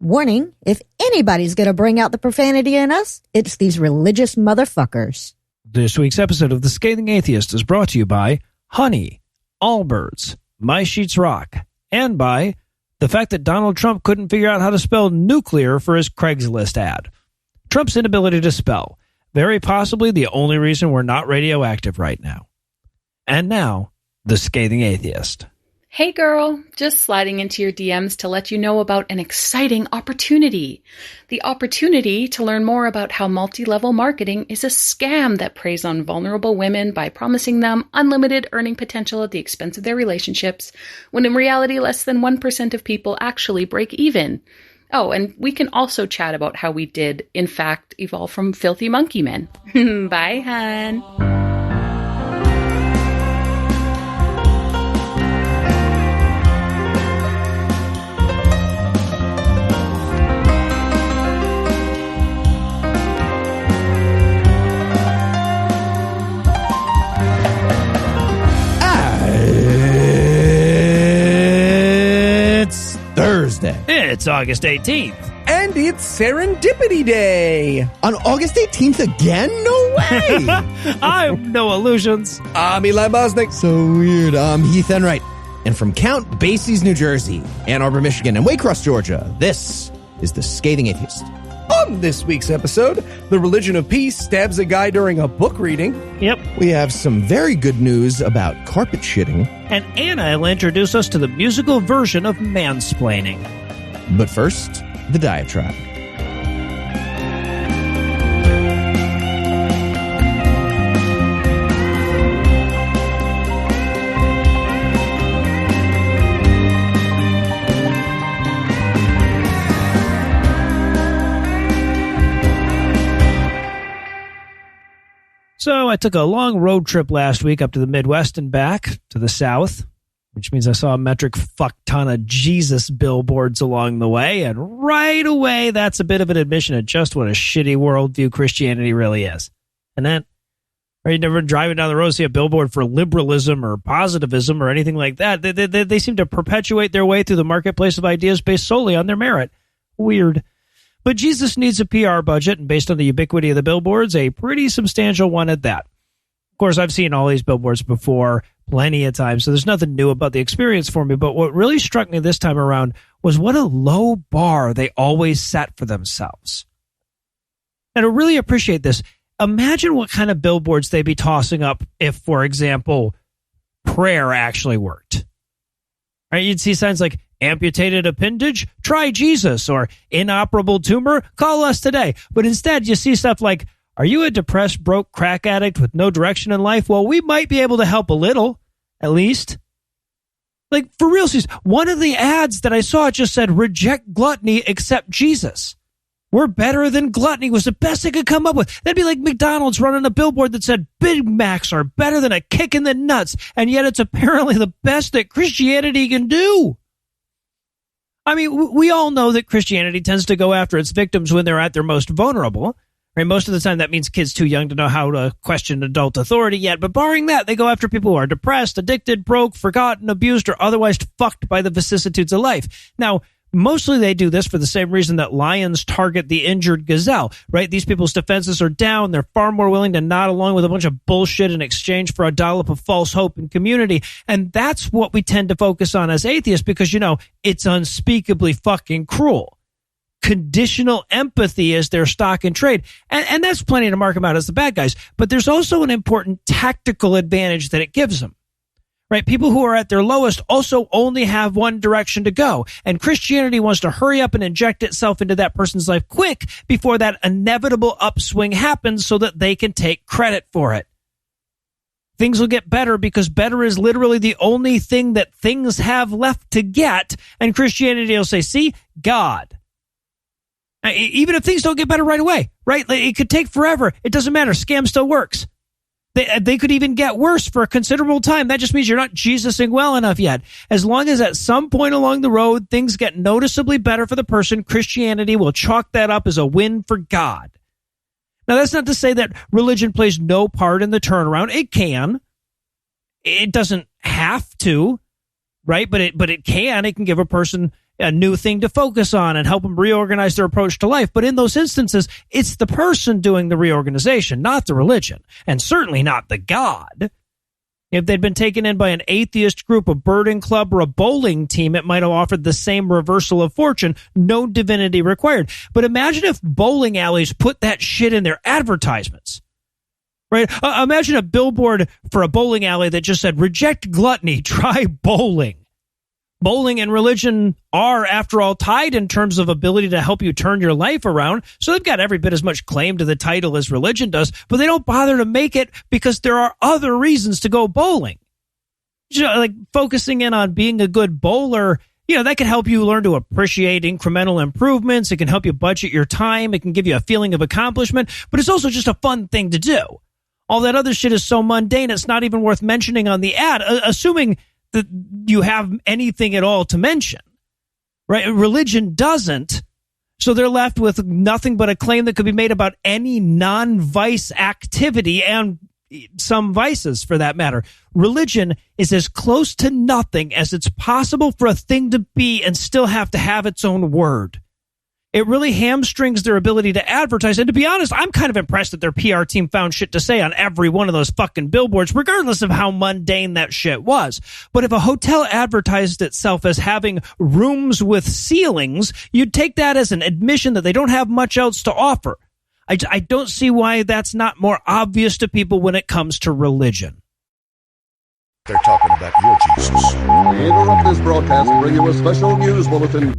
Warning, if anybody's going to bring out the profanity in us, it's these religious motherfuckers. This week's episode of The Scathing Atheist is brought to you by Honey, Allbirds, My Sheets Rock, and by the fact that Donald Trump couldn't figure out how to spell nuclear for his Craigslist ad. Trump's inability to spell, very possibly the only reason we're not radioactive right now. And now, The Scathing Atheist. Hey girl, just sliding into your DMs to let you know about an exciting opportunity. The opportunity to learn more about how multi-level marketing is a scam that preys on vulnerable women by promising them unlimited earning potential at the expense of their relationships, when in reality less than 1% of people actually break even. Oh, and we can also chat about how we did, in fact, evolve from filthy monkey men. Bye, hun. Thursday. It's August 18th. And it's Serendipity Day. On August 18th again? No way. I'm Noah Lugeons. I'm Eli Bosnick. So weird. I'm Heath Enright. And from Count Basie's, New Jersey, Ann Arbor, Michigan, and Waycross, Georgia, this is The Scathing Atheist. On this week's episode, the religion of peace stabs a guy during a book reading. Yep. We have some very good news about carpet shitting. And Anna will introduce us to the musical version of mansplaining. But first, the diatribe. So I took a long road trip last week up to the Midwest and back to the South, which means I saw a metric fuck ton of Jesus billboards along the way. And right away, that's a bit of an admission of just what a shitty worldview Christianity really is. And then, or you never driving down the road, see a billboard for liberalism or positivism or anything like that. They seem to perpetuate their way through the marketplace of ideas based solely on their merit. Weird. But Jesus needs a PR budget, and based on the ubiquity of the billboards, a pretty substantial one at that. Of course, I've seen all these billboards before plenty of times, so there's nothing new about the experience for me. But what really struck me this time around was what a low bar they always set for themselves. And I really appreciate this. Imagine what kind of billboards they'd be tossing up if, for example, prayer actually worked. Right? You'd see signs like, amputated appendage? Try Jesus. Or inoperable tumor? Call us today. But instead, you see stuff like, are you a depressed, broke crack addict with no direction in life? Well, we might be able to help a little, at least. Like, for real, one of the ads that I saw just said, reject gluttony, accept Jesus. We're better than gluttony was the best they could come up with. That'd be like McDonald's running a billboard that said Big Macs are better than a kick in the nuts, and yet it's apparently the best that Christianity can do. I mean, we all know that Christianity tends to go after its victims when they're at their most vulnerable. Right? Most of the time, that means kids too young to know how to question adult authority yet. But barring that, they go after people who are depressed, addicted, broke, forgotten, abused, or otherwise fucked by the vicissitudes of life. Now, mostly they do this for the same reason that lions target the injured gazelle, right? These people's defenses are down. They're far more willing to nod along with a bunch of bullshit in exchange for a dollop of false hope and community. And that's what we tend to focus on as atheists because, you know, it's unspeakably fucking cruel. Conditional empathy is their stock in trade. And that's plenty to mark them out as the bad guys. But there's also an important tactical advantage that it gives them. Right? People who are at their lowest also only have one direction to go. And Christianity wants to hurry up and inject itself into that person's life quick before that inevitable upswing happens so that they can take credit for it. Things will get better because better is literally the only thing that things have left to get. And Christianity will say, see, God. Even if things don't get better right away, right? It could take forever. It doesn't matter. Scam still works. They could even get worse for a considerable time. That just means you're not Jesusing well enough yet. As long as at some point along the road, things get noticeably better for the person, Christianity will chalk that up as a win for God. Now, that's not to say that religion plays no part in the turnaround. It can. It doesn't have to, right? But it can. It can give a person a new thing to focus on and help them reorganize their approach to life. But in those instances, it's the person doing the reorganization, not the religion, and certainly not the God. If they'd been taken in by an atheist group, a birding club, or a bowling team, it might have offered the same reversal of fortune, no divinity required. But imagine if bowling alleys put that shit in their advertisements. Right? Imagine a billboard for a bowling alley that just said, reject gluttony, try bowling. Bowling and religion are, after all, tied in terms of ability to help you turn your life around. So they've got every bit as much claim to the title as religion does, but they don't bother to make it because there are other reasons to go bowling. Like focusing in on being a good bowler, that can help you learn to appreciate incremental improvements. It can help you budget your time. It can give you a feeling of accomplishment, but it's also just a fun thing to do. All that other shit is so mundane, it's not even worth mentioning on the ad, assuming that you have anything at all to mention, right? Religion doesn't. So they're left with nothing but a claim that could be made about any non-vice activity and some vices for that matter. Religion is as close to nothing as it's possible for a thing to be and still have to have its own word. It really hamstrings their ability to advertise. And to be honest, I'm kind of impressed that their PR team found shit to say on every one of those fucking billboards, regardless of how mundane that shit was. But if a hotel advertised itself as having rooms with ceilings, you'd take that as an admission that they don't have much else to offer. I don't see why that's not more obvious to people when it comes to religion. They're talking about your Jesus. We interrupt this broadcast and bring you a special news bulletin.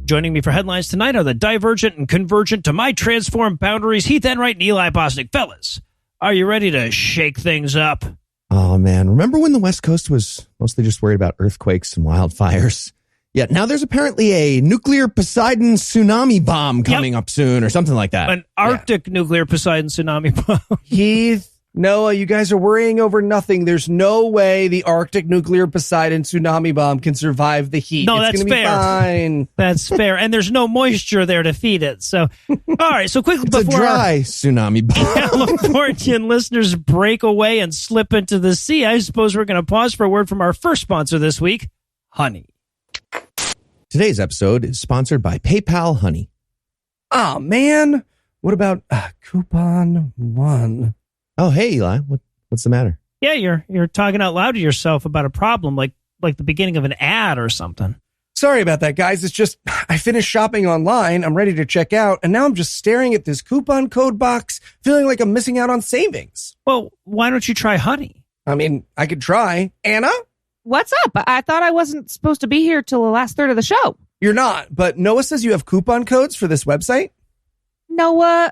Joining me for headlines tonight are the divergent and convergent to my transformed boundaries, Heath Enright and Eli Bosnick. Fellas, are you ready to shake things up? Oh, man. Remember when the West Coast was mostly just worried about earthquakes and wildfires? Yeah, now there's apparently a nuclear Poseidon tsunami bomb coming up soon or something like that. An Arctic nuclear Poseidon tsunami bomb. Heath, Noah, you guys are worrying over nothing. There's no way the Arctic nuclear Poseidon tsunami bomb can survive the heat. No, it's that's gonna fair. Be fine. That's fair. And there's no moisture there to feed it. So, all right. So quickly It's before a dry tsunami bomb. Californian listeners break away and slip into the sea, I suppose we're going to pause for a word from our first sponsor this week, Honey. Today's episode is sponsored by PayPal Honey. Oh, man. What about Coupon One? Oh, hey, Eli. What's the matter? Yeah, you're talking out loud to yourself about a problem like the beginning of an ad or something. Sorry about that, guys. It's just I finished shopping online. I'm ready to check out. And now I'm just staring at this coupon code box, feeling like I'm missing out on savings. Well, why don't you try Honey? I mean, I could try. Anna? What's up? I thought I wasn't supposed to be here till the last third of the show. You're not, but Noah says you have coupon codes for this website? Noah,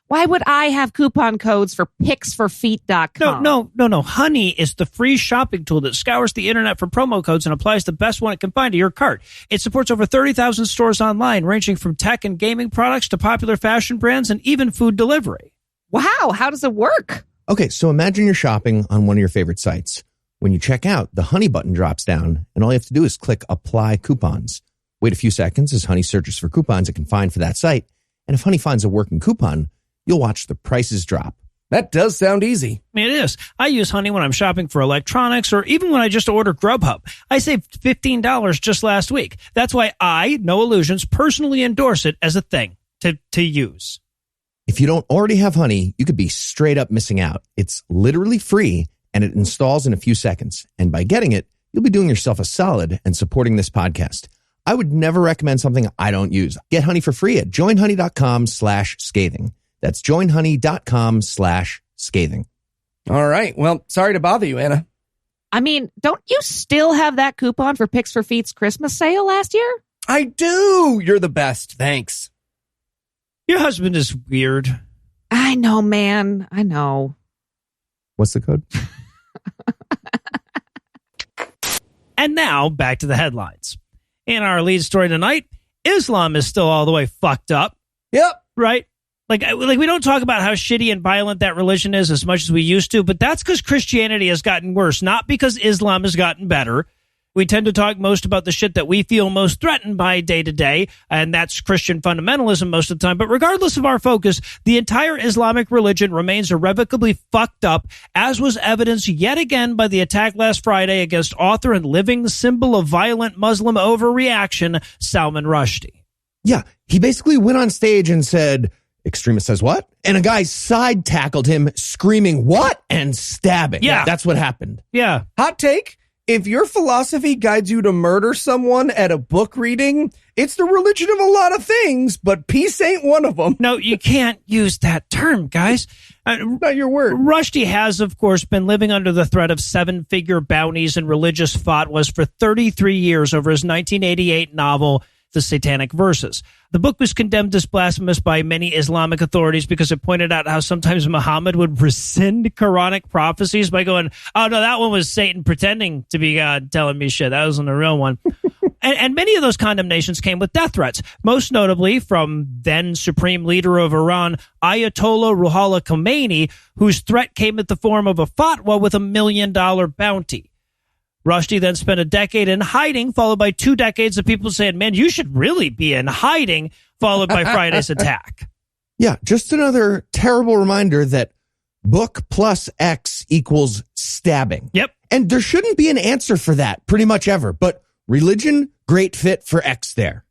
why would I have coupon codes for picsforfeet.com? No. Honey is the free shopping tool that scours the internet for promo codes and applies the best one it can find to your cart. It supports over 30,000 stores online, ranging from tech and gaming products to popular fashion brands and even food delivery. Wow, how does it work? Okay, so imagine you're shopping on one of your favorite sites. When you check out, the Honey button drops down, and all you have to do is click Apply Coupons. Wait a few seconds as Honey searches for coupons it can find for that site, and if Honey finds a working coupon, you'll watch the prices drop. That does sound easy. I mean, it is. I use Honey when I'm shopping for electronics or even when I just order Grubhub. I saved $15 just last week. That's why I, No Illusions, personally endorse it as a thing to use. If you don't already have Honey, you could be straight up missing out. It's literally free, and it installs in a few seconds. And by getting it, you'll be doing yourself a solid and supporting this podcast. I would never recommend something I don't use. Get Honey for free at joinhoney.com/scathing. That's joinhoney.com/scathing. All right. Well, sorry to bother you, Anna. I mean, don't you still have that coupon for Pics for Feet's Christmas sale last year? I do. You're the best. Thanks. Your husband is weird. I know, man. I know. What's the code? And now, back to the headlines. In our lead story tonight, Islam is still all the way fucked up. Yep. Right? Like we don't talk about how shitty and violent that religion is as much as we used to, but that's because Christianity has gotten worse, not because Islam has gotten better. We tend to talk most about the shit that we feel most threatened by day to day, and that's Christian fundamentalism most of the time. But regardless of our focus, the entire Islamic religion remains irrevocably fucked up, as was evidenced yet again by the attack last Friday against author and living symbol of violent Muslim overreaction, Salman Rushdie. Yeah, he basically went on stage and said, "Extremist says what?" And a guy side tackled him, screaming, "What?" and stabbing. Yeah. That's what happened. Yeah. Hot take. If your philosophy guides you to murder someone at a book reading, it's the religion of a lot of things, but peace ain't one of them. No, you can't use that term, guys. Not your word. Rushdie has, of course, been living under the threat of seven-figure bounties and religious fatwas for 33 years over his 1988 novel, The Satanic Verses. The book was condemned as blasphemous by many Islamic authorities because it pointed out how sometimes Muhammad would rescind Quranic prophecies by going, "Oh, no, that one was Satan pretending to be God telling me shit. That wasn't a real one." And many of those condemnations came with death threats, most notably from then Supreme Leader of Iran, Ayatollah Ruhollah Khomeini, whose threat came in the form of a fatwa with $1 million bounty. Rushdie then spent a decade in hiding, followed by 2 decades of people saying, "Man, you should really be in hiding," followed by Friday's attack. Yeah, just another terrible reminder that book plus X equals stabbing. Yep. And there shouldn't be an answer for that pretty much ever, but religion, great fit for X there.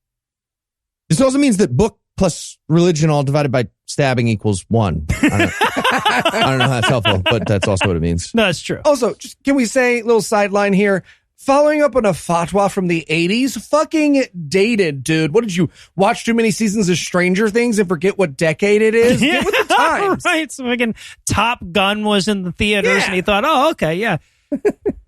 This also means that book plus religion all divided by stabbing equals 1. I don't know how that's helpful, but that's also what it means. No, that's true. Also, just, can we say, little sideline here, following up on a fatwa from the 80s, fucking dated, dude. What did you watch too many seasons of Stranger Things and forget what decade it is? Yeah, Get with the times. right. So fucking Top Gun was in the theaters, and he thought, "Oh, okay, yeah."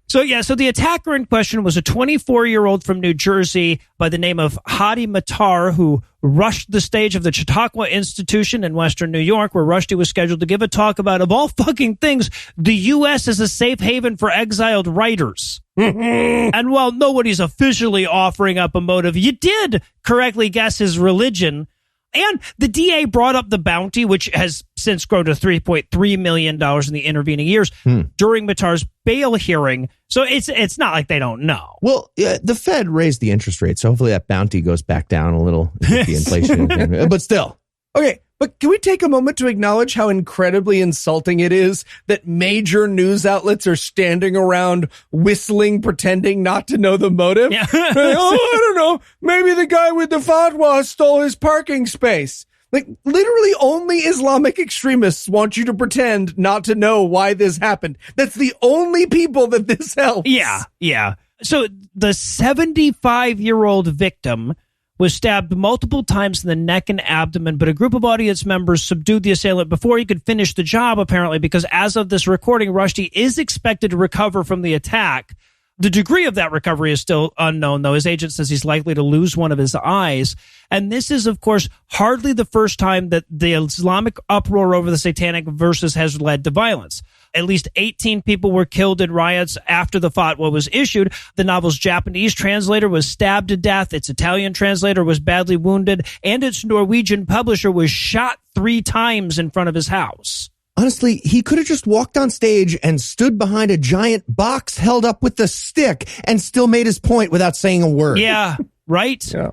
So the attacker in question was a 24-year-old from New Jersey by the name of Hadi Matar, who rushed the stage of the Chautauqua Institution in Western New York, where Rushdie was scheduled to give a talk about, of all fucking things, the U.S. as a safe haven for exiled writers. And while nobody's officially offering up a motive, you did correctly guess his religion. And the DA brought up the bounty, which has since grown to $3.3 million in the intervening years during Matar's bail hearing. So it's not like they don't know. Well, the Fed raised the interest rate, so hopefully that bounty goes back down a little with the inflation. But still. Okay, but can we take a moment to acknowledge how incredibly insulting it is that major news outlets are standing around whistling, pretending not to know the motive? Yeah. I don't know. Maybe the guy with the fatwa stole his parking space. Like, literally only Islamic extremists want you to pretend not to know why this happened. That's the only people that this helps. Yeah. So the 75-year-old victim was stabbed multiple times in the neck and abdomen, but a group of audience members subdued the assailant before he could finish the job, apparently, because as of this recording, Rushdie is expected to recover from the attack. The degree of that recovery is still unknown, though. His agent says he's likely to lose one of his eyes. And this is, of course, hardly the first time that the Islamic uproar over the Satanic Verses has led to violence. At least 18 people were killed in riots after the fatwa was issued. The novel's Japanese translator was stabbed to death. Its Italian translator was badly wounded. And its Norwegian publisher was shot 3 times in front of his house. Honestly, he could have just walked on stage and stood behind a giant box held up with a stick and still made his point without saying a word. Yeah, right? Yeah.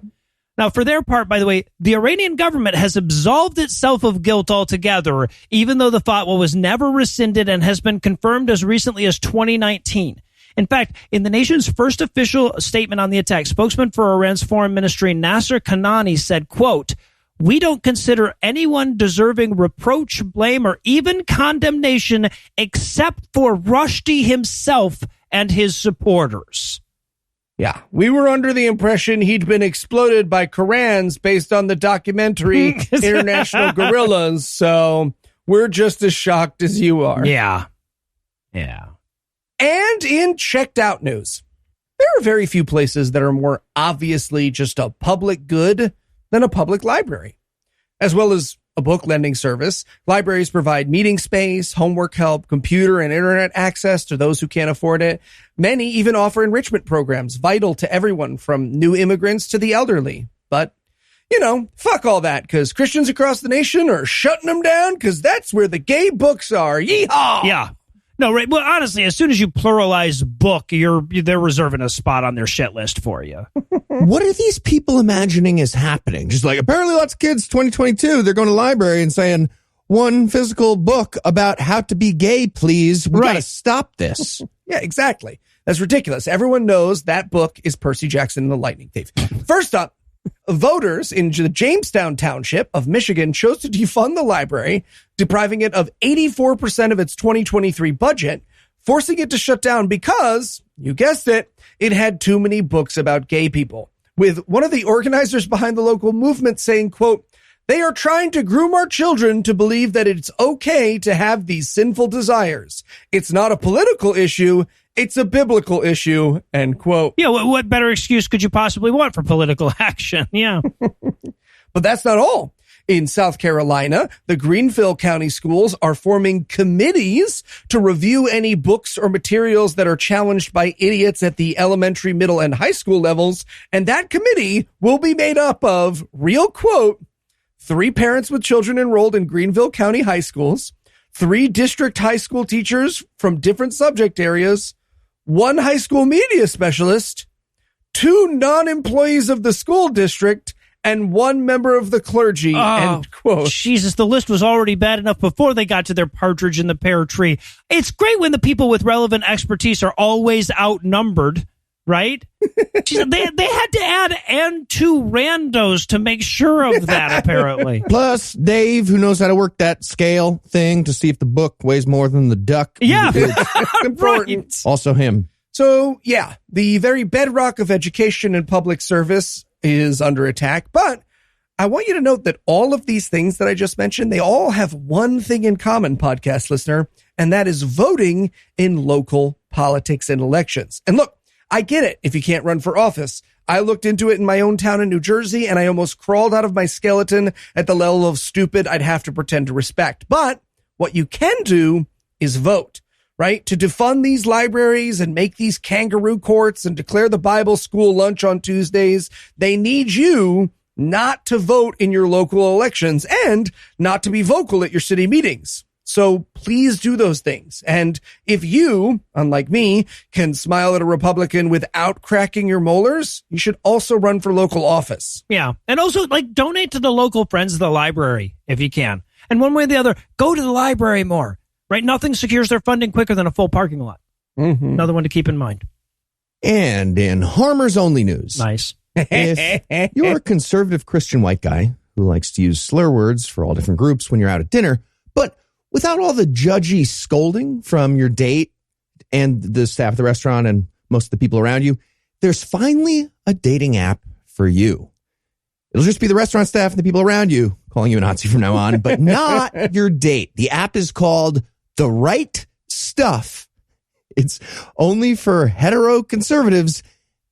Now, for their part, by the way, the Iranian government has absolved itself of guilt altogether, even though the fatwa was never rescinded and has been confirmed as recently as 2019. In fact, in the nation's first official statement on the attack, spokesman for Iran's foreign ministry, Nasser Kanani, said, quote, "We don't consider anyone deserving reproach, blame, or even condemnation except for Rushdie himself and his supporters." Yeah, we were under the impression he'd been exploded by Korans based on the documentary International Gorillas, so we're just as shocked as you are. Yeah. And in checked out news, there are very few places that are more obviously just a public good than a public library. As well as a book lending service, libraries provide meeting space, homework help, computer and internet access to those who can't afford it. Many even offer enrichment programs vital to everyone from new immigrants to the elderly. But, fuck all that, because Christians across the nation are shutting them down because that's where the gay books are. Yeehaw! Yeah. No, right. Well, honestly, as soon as you pluralize book, they're reserving a spot on their shit list for you. What are these people imagining is happening? Just like, apparently lots of kids, 2022, they're going to the library and saying, one physical book about how to be gay, please. We got to stop this. Yeah, exactly. That's ridiculous. Everyone knows that book is Percy Jackson and the Lightning Thief. First up, voters in the Jamestown Township of Michigan chose to defund the library, depriving it of 84% of its 2023 budget, forcing it to shut down because, you guessed it, it had too many books about gay people. With one of the organizers behind the local movement saying, quote, "They are trying to groom our children to believe that it's okay to have these sinful desires. It's not a political issue. It's a biblical issue," end quote. Yeah, what better excuse could you possibly want for political action? Yeah. But that's not all. In South Carolina, the Greenville County schools are forming committees to review any books or materials that are challenged by idiots at the elementary, middle, and high school levels. And that committee will be made up of, real quote, 3 parents with children enrolled in Greenville County high schools, 3 district high school teachers from different subject areas, 1 high school media specialist, 2 non-employees of the school district, and 1 member of the clergy, end quote. Jesus, the list was already bad enough before they got to their partridge in the pear tree. It's great when the people with relevant expertise are always outnumbered, right? Jeez, they had to add and 2 randos to make sure of that, apparently. Plus, Dave, who knows how to work that scale thing to see if the book weighs more than the duck. Yeah, Important. right. Also him. So, yeah, the very bedrock of education and public service is under attack. But I want you to note that all of these things that I just mentioned, they all have one thing in common, podcast listener, and that is voting in local politics and elections. And look, I get it if you can't run for office. I looked into it in my own town in New Jersey, and I almost crawled out of my skeleton at the level of stupid I'd have to pretend to respect. But what you can do is vote. Right? To defund these libraries and make these kangaroo courts and declare the Bible school lunch on Tuesdays, they need you not to vote in your local elections and not to be vocal at your city meetings. So please do those things. And if you, unlike me, can smile at a Republican without cracking your molars, you should also run for local office. Yeah. And also, donate to the local Friends of the Library if you can. And one way or the other, go to the library more. Right? Nothing secures their funding quicker than a full parking lot. Mm-hmm. Another one to keep in mind. And in Harmer's Only News. Nice. If you're a conservative Christian white guy who likes to use slur words for all different groups when you're out at dinner, but without all the judgy scolding from your date and the staff at the restaurant and most of the people around you, there's finally a dating app for you. It'll just be the restaurant staff and the people around you calling you a Nazi from now on, but not your date. The app is called The Right Stuff. It's only for hetero conservatives,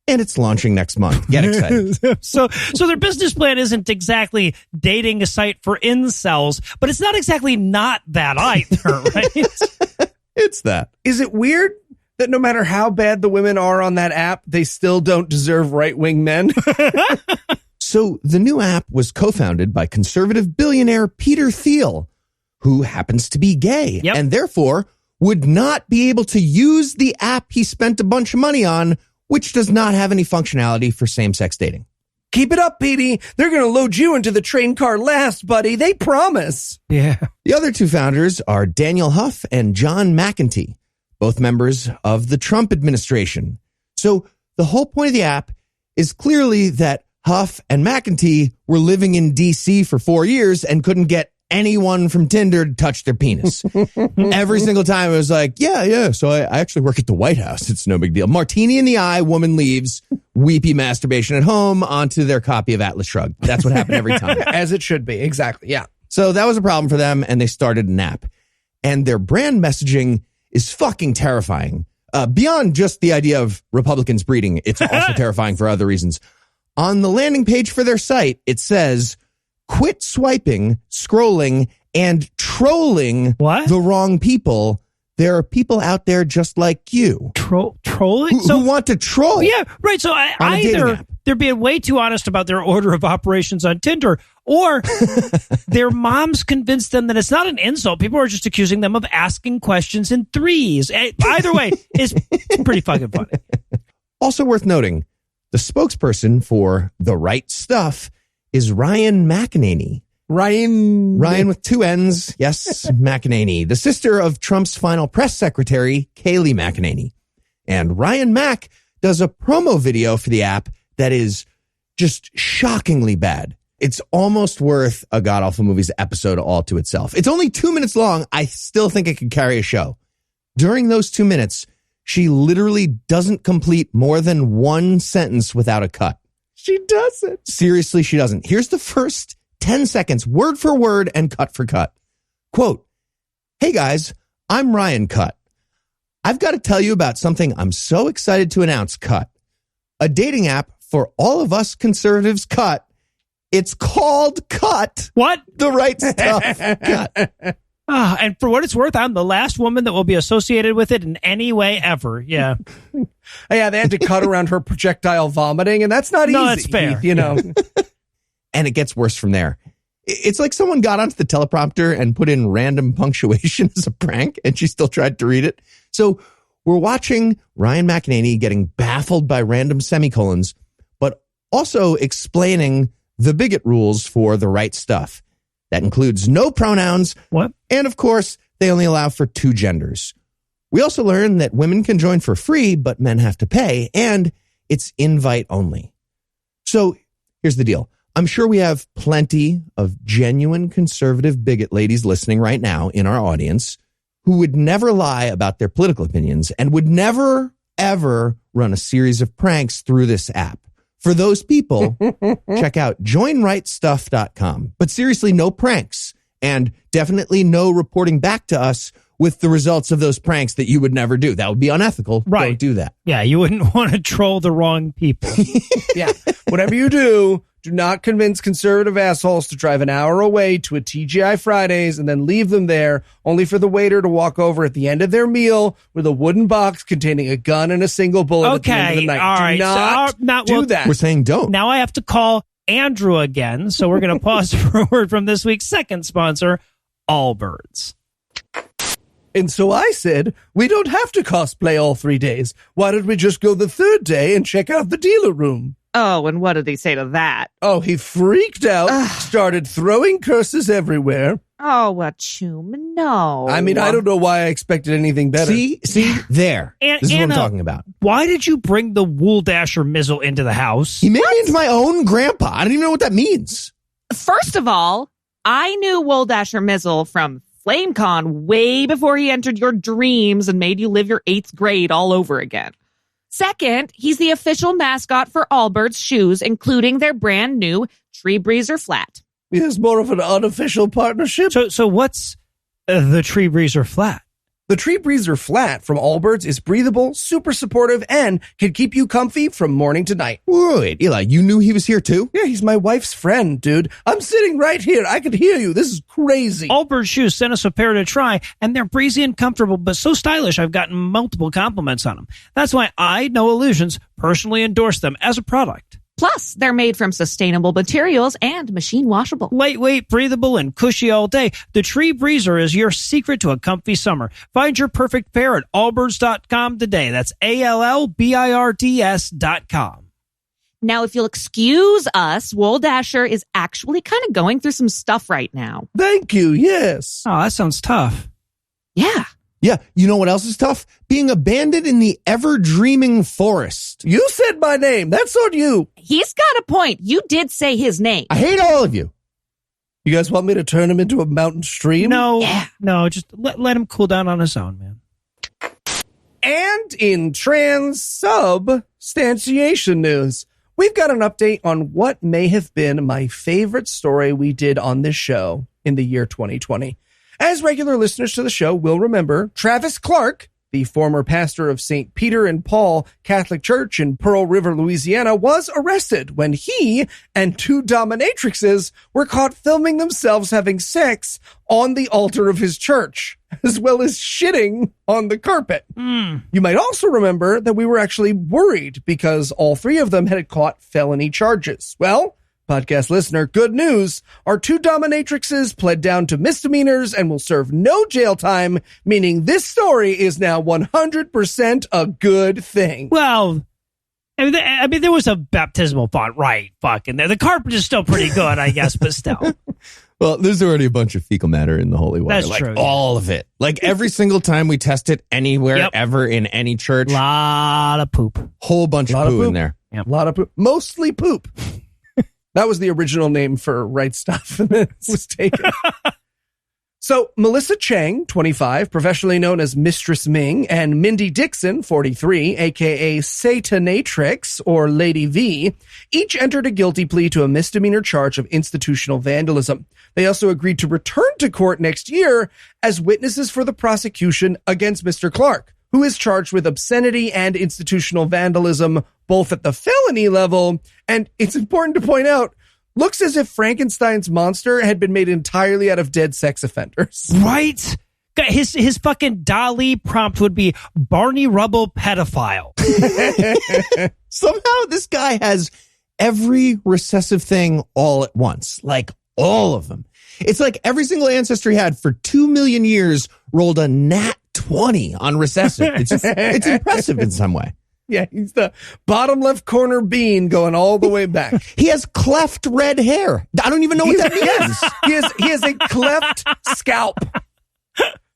and it's launching next month. Get excited. So their business plan isn't exactly dating a site for incels, but it's not exactly not that either, right? It's that. Is it weird that no matter how bad the women are on that app, they still don't deserve right-wing men? So the new app was co-founded by conservative billionaire Peter Thiel, who happens to be gay, and therefore would not be able to use the app he spent a bunch of money on, which does not have any functionality for same-sex dating. Keep it up, Petey. They're going to load you into the train car last, buddy. They promise. Yeah. The other 2 founders are Daniel Huff and John McEntee, both members of the Trump administration. So the whole point of the app is clearly that Huff and McEntee were living in D.C. for 4 years and couldn't get anyone from Tinder to touch their penis. Every single time it was like, yeah. So I actually work at the White House. It's no big deal. Martini in the eye, woman leaves, weepy masturbation at home onto their copy of Atlas Shrugged. That's what happened every time. As it should be. Exactly. Yeah. So that was a problem for them, and they started an app. And their brand messaging is fucking terrifying. Beyond just the idea of Republicans breeding, it's also terrifying for other reasons. On the landing page for their site, it says, quit swiping, scrolling, and trolling the wrong people. There are people out there just like you. Trolling? Who want to troll. Yeah, right. So they're being way too honest about their order of operations on Tinder, or their moms convinced them that it's not an insult. People are just accusing them of asking questions in threes. Either way, it's pretty fucking funny. Also worth noting, the spokesperson for The Right Stuff is Ryan McEnany. Ryan with two N's. Yes, McEnany, the sister of Trump's final press secretary, Kayleigh McEnany. And Ryan Mac does a promo video for the app that is just shockingly bad. It's almost worth a God Awful Movies episode all to itself. It's only 2 minutes long. I still think it could carry a show. During those 2 minutes, she literally doesn't complete more than one sentence without a cut. She doesn't. Seriously, she doesn't. Here's the first 10 seconds, word for word and cut for cut. Quote, "Hey guys, I'm Ryan Cut. I've got to tell you about something I'm so excited to announce, Cut. A dating app for all of us conservatives, Cut. It's called Cut. What? The Right Stuff, Cut." And for what it's worth, I'm the last woman that will be associated with it in any way ever. Yeah. Yeah, they had to cut around her projectile vomiting, and that's not easy. No, that's fair. You know. And it gets worse from there. It's like someone got onto the teleprompter and put in random punctuation as a prank, and she still tried to read it. So we're watching Ryan McEnany getting baffled by random semicolons, but also explaining the bigot rules for The Right Stuff. That includes no pronouns. What? And of course, they only allow for 2 genders. We also learn that women can join for free, but men have to pay, and it's invite only. So here's the deal. I'm sure we have plenty of genuine conservative bigot ladies listening right now in our audience who would never lie about their political opinions and would never, ever run a series of pranks through this app. For those people, check out joinrightstuff.com. But seriously, no pranks, and definitely no reporting back to us with the results of those pranks that you would never do. That would be unethical. Right. Don't do that. Yeah, you wouldn't want to troll the wrong people. Yeah. Whatever you do not convince conservative assholes to drive an hour away to a TGI Fridays and then leave them there, only for the waiter to walk over at the end of their meal with a wooden box containing a gun and a single bullet at the end of the night. All right. Do not do that. We're saying don't. Now I have to call Andrew again, so we're going to pause for a word from this week's second sponsor, Allbirds. And so I said, we don't have to cosplay all 3 days. Why don't we just go the 3rd day and check out the dealer room? Oh, and what did he say to that? Oh, he freaked out, started throwing curses everywhere. Oh, what chum? No. I mean, I don't know why I expected anything better. See, there. This is what I'm talking about. Why did you bring the Wool Dasher Mizzle into the house? He made me into my own grandpa. I don't even know what that means. First of all, I knew Wool Dasher Mizzle from FlameCon way before he entered your dreams and made you live your 8th grade all over again. Second, he's the official mascot for Allbirds shoes, including their brand new Tree Breezer Flat. It's more of an unofficial partnership. So what's the Tree Breezer Flat? The Tree Breezer Flat from Allbirds is breathable, super supportive, and can keep you comfy from morning to night. Wait, Eli, you knew he was here too? Yeah, he's my wife's friend, dude. I'm sitting right here. I could hear you. This is crazy. Allbirds shoes sent us a pair to try, and they're breezy and comfortable, but so stylish I've gotten multiple compliments on them. That's why I, No Illusions, personally endorse them as a product. Plus, they're made from sustainable materials and machine washable. Lightweight, breathable, and cushy all day, the Tree Breezer is your secret to a comfy summer. Find your perfect pair at allbirds.com today. That's ALLBIRDS.com. Now, if you'll excuse us, Wool Dasher is actually kind of going through some stuff right now. Thank you, yes. Oh, that sounds tough. Yeah. Yeah, you know what else is tough? Being abandoned in the ever-dreaming forest. You said my name. That's on you. He's got a point. You did say his name. I hate all of you. You guys want me to turn him into a mountain stream? No, just let him cool down on his own, man. And in transubstantiation news, we've got an update on what may have been my favorite story we did on this show in the year 2020. As regular listeners to the show will remember, Travis Clark, the former pastor of St. Peter and Paul Catholic Church in Pearl River, Louisiana, was arrested when he and 2 dominatrixes were caught filming themselves having sex on the altar of his church, as well as shitting on the carpet. You might also remember that we were actually worried because all 3 of them had caught felony charges. Well, podcast listener, good news. Our 2 dominatrixes pled down to misdemeanors and will serve no jail time, meaning this story is now 100% a good thing. Well, I mean, there was a baptismal font, right? Fucking there. The carpet is still pretty good, I guess, but still. Well, there's already a bunch of fecal matter in the holy water. That's true. All of it. Like every single time we test it anywhere, ever, in any church. Lot of poop. Whole bunch of poo in there. A lot of poop. Mostly poop. That was the original name for Right Stuff, and it was taken. So, Melissa Chang, 25, professionally known as Mistress Ming, and Mindy Dixon, 43, aka Satanatrix, or Lady V, each entered a guilty plea to a misdemeanor charge of institutional vandalism. They also agreed to return to court next year as witnesses for the prosecution against Mr. Clark, who is charged with obscenity and institutional vandalism, both at the felony level, and it's important to point out, looks as if Frankenstein's monster had been made entirely out of dead sex offenders. Right? His fucking Dali prompt would be Barney Rubble pedophile. Somehow this guy has every recessive thing all at once. Like all of them. It's like every single ancestor he had for 2 million years rolled a nat 20 on recessive. It's impressive in some way. Yeah, he's the bottom left corner bean going all the way back. He has cleft red hair. I don't even know what that means. He has a cleft scalp.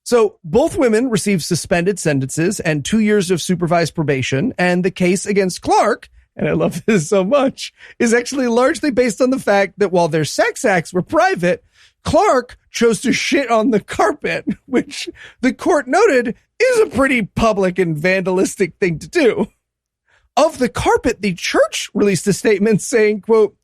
So both women received suspended sentences and 2 years of supervised probation. And the case against Clark, and I love this so much, is actually largely based on the fact that while their sex acts were private, Clark chose to shit on the carpet, which the court noted is a pretty public and vandalistic thing to do. Of the carpet, the church released a statement saying, quote,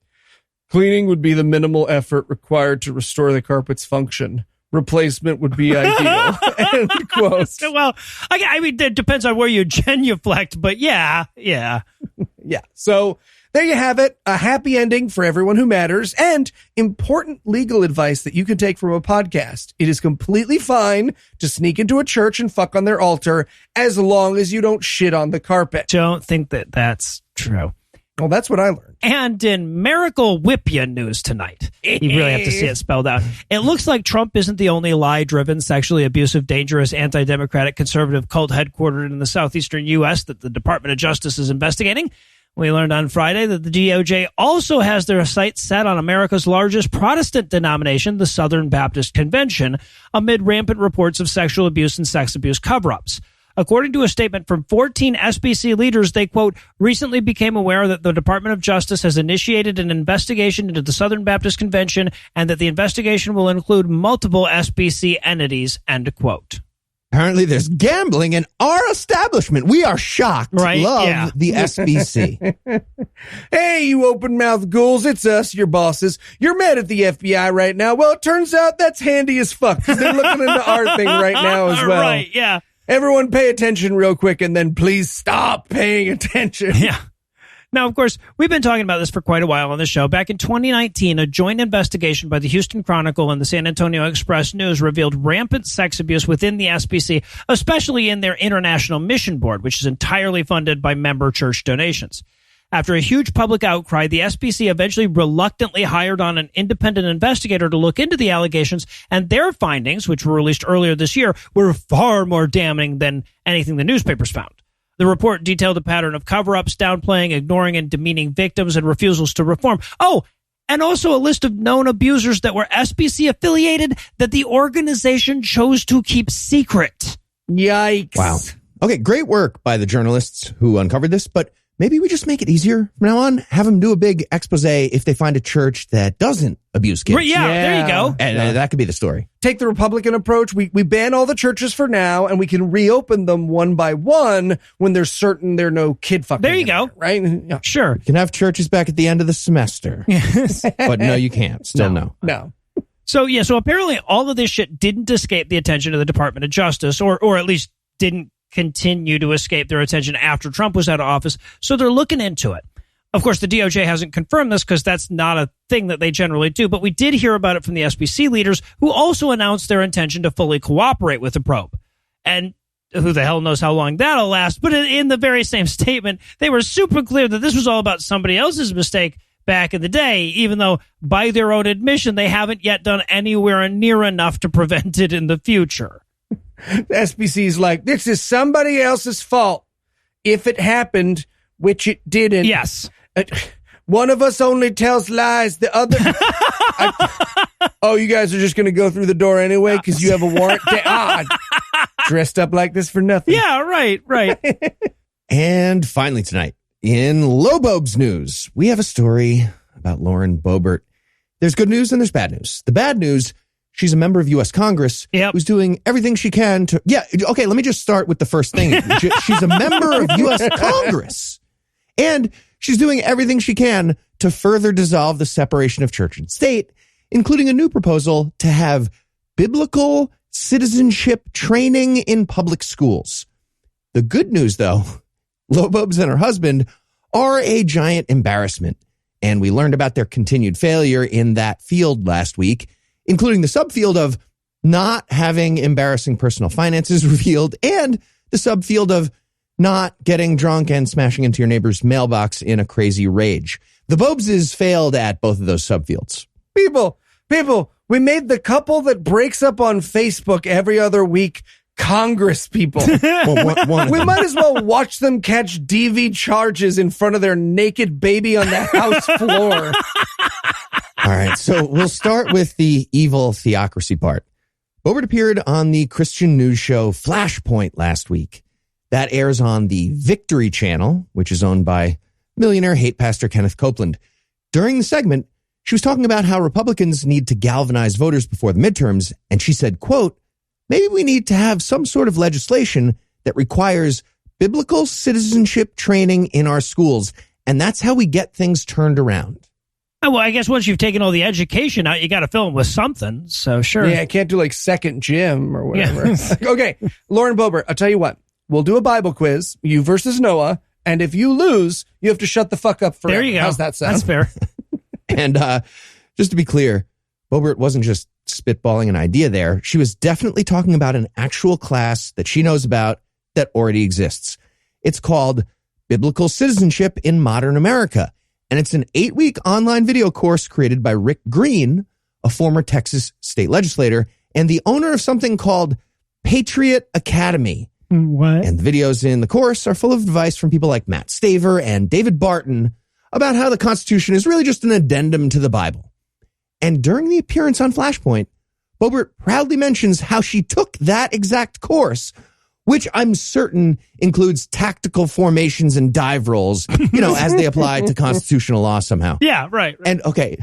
cleaning would be the minimal effort required to restore the carpet's function. Replacement would be ideal. End quote. Well, I mean, it depends on where you genuflect, but yeah. Yeah. So there you have it. A happy ending for everyone who matters and important legal advice that you can take from a podcast. It is completely fine to sneak into a church and fuck on their altar as long as you don't shit on the carpet. Don't think that that's true. Well, that's what I learned. And in Miracle Whip Ya news tonight, you really have to see it spelled out. It looks like Trump isn't the only lie-driven, sexually abusive, dangerous, anti-democratic, conservative cult headquartered in the southeastern U.S. that the Department of Justice is investigating. We learned on Friday that the DOJ also has their sights set on America's largest Protestant denomination, the Southern Baptist Convention, amid rampant reports of sexual abuse and sex abuse cover-ups. According to a statement from 14 SBC leaders, they, quote, recently became aware that the Department of Justice has initiated an investigation into the Southern Baptist Convention and that the investigation will include multiple SBC entities, end quote. Apparently there's gambling in our establishment. We are shocked. Right? Love the SBC. Hey, you open-mouthed ghouls, it's us, your bosses. You're mad at the FBI right now. Well, it turns out that's handy as fuck because they're looking into our thing right now as well. Right, yeah. Everyone pay attention real quick and then please stop paying attention. Yeah. Now, of course, we've been talking about this for quite a while on the show. Back in 2019, a joint investigation by the Houston Chronicle and the San Antonio Express News revealed rampant sex abuse within the SBC, especially in their International Mission Board, which is entirely funded by member church donations. After a huge public outcry, the SBC eventually reluctantly hired on an independent investigator to look into the allegations, and their findings, which were released earlier this year, were far more damning than anything the newspapers found. The report detailed a pattern of cover-ups, downplaying, ignoring, and demeaning victims, and refusals to reform. Oh, and also a list of known abusers that were SBC affiliated that the organization chose to keep secret. Yikes. Wow. Okay, great work by the journalists who uncovered this, but maybe we just make it easier from now on. Have them do a big expose if they find a church that doesn't abuse kids. Yeah, there you go. And that could be the story. Take the Republican approach. We ban all the churches for now, and we can reopen them one by one when they're certain there are no kid fucking. There you go. There, right? Yeah. Sure. You can have churches back at the end of the semester. Yes. But no, you can't. Still no. So apparently all of this shit didn't escape the attention of the Department of Justice, or at least didn't continue to escape their attention after Trump was out of office. So they're looking into it. Of course, the DOJ hasn't confirmed this because that's not a thing that they generally do. But we did hear about it from the SBC leaders, who also announced their intention to fully cooperate with the probe. And who the hell knows how long that'll last. But in the very same statement, they were super clear that this was all about somebody else's mistake back in the day, even though by their own admission, they haven't yet done anywhere near enough to prevent it in the future. The SBC's like, this is somebody else's fault if it happened, which it didn't. Yes. One of us only tells lies. The other... oh, you guys are just going to go through the door anyway because you have a warrant? Dressed up like this for nothing. Yeah, right. And finally tonight, in Lobob's news, we have a story about Lauren Boebert. There's good news and there's bad news. The bad news, she's a member of U.S. Congress who's doing everything she can to... Yeah, okay, let me just start with the first thing. She's a member of U.S. Congress. And she's doing everything she can to further dissolve the separation of church and state, including a new proposal to have biblical citizenship training in public schools. The good news, though, Lobobs and her husband are a giant embarrassment, and we learned about their continued failure in that field last week, including the subfield of not having embarrassing personal finances revealed and the subfield of not getting drunk and smashing into your neighbor's mailbox in a crazy rage. The Bobeses failed at both of those subfields. People, we made the couple that breaks up on Facebook every other week Congress people. Well, we might as well watch them catch DV charges in front of their naked baby on the House floor. All right, so we'll start with the evil theocracy part. Boebert appeared on the Christian news show Flashpoint last week. That airs on the Victory Channel, which is owned by millionaire hate pastor Kenneth Copeland. During the segment, she was talking about how Republicans need to galvanize voters before the midterms, and she said, quote, maybe we need to have some sort of legislation that requires biblical citizenship training in our schools, and that's how we get things turned around. Oh, well, I guess once you've taken all the education out, you got to fill them with something, so sure. Yeah, I can't do like second gym or whatever. Yeah. Okay, Lauren Boebert, I'll tell you what. We'll do a Bible quiz, you versus Noah, and if you lose, you have to shut the fuck up forever. There you go. How's that sound? That's fair. And just to be clear, Boebert wasn't just spitballing an idea there. She was definitely talking about an actual class that she knows about that already exists. It's called Biblical Citizenship in Modern America, and it's an 8-week online video course created by Rick Green, a former Texas state legislator, and the owner of something called Patriot Academy. What? And the videos in the course are full of advice from people like Matt Staver and David Barton about how the Constitution is really just an addendum to the Bible. And during the appearance on Flashpoint, Boebert proudly mentions how she took that exact course, which I'm certain includes tactical formations and dive rolls, as they apply to constitutional law somehow. Yeah, right. And okay,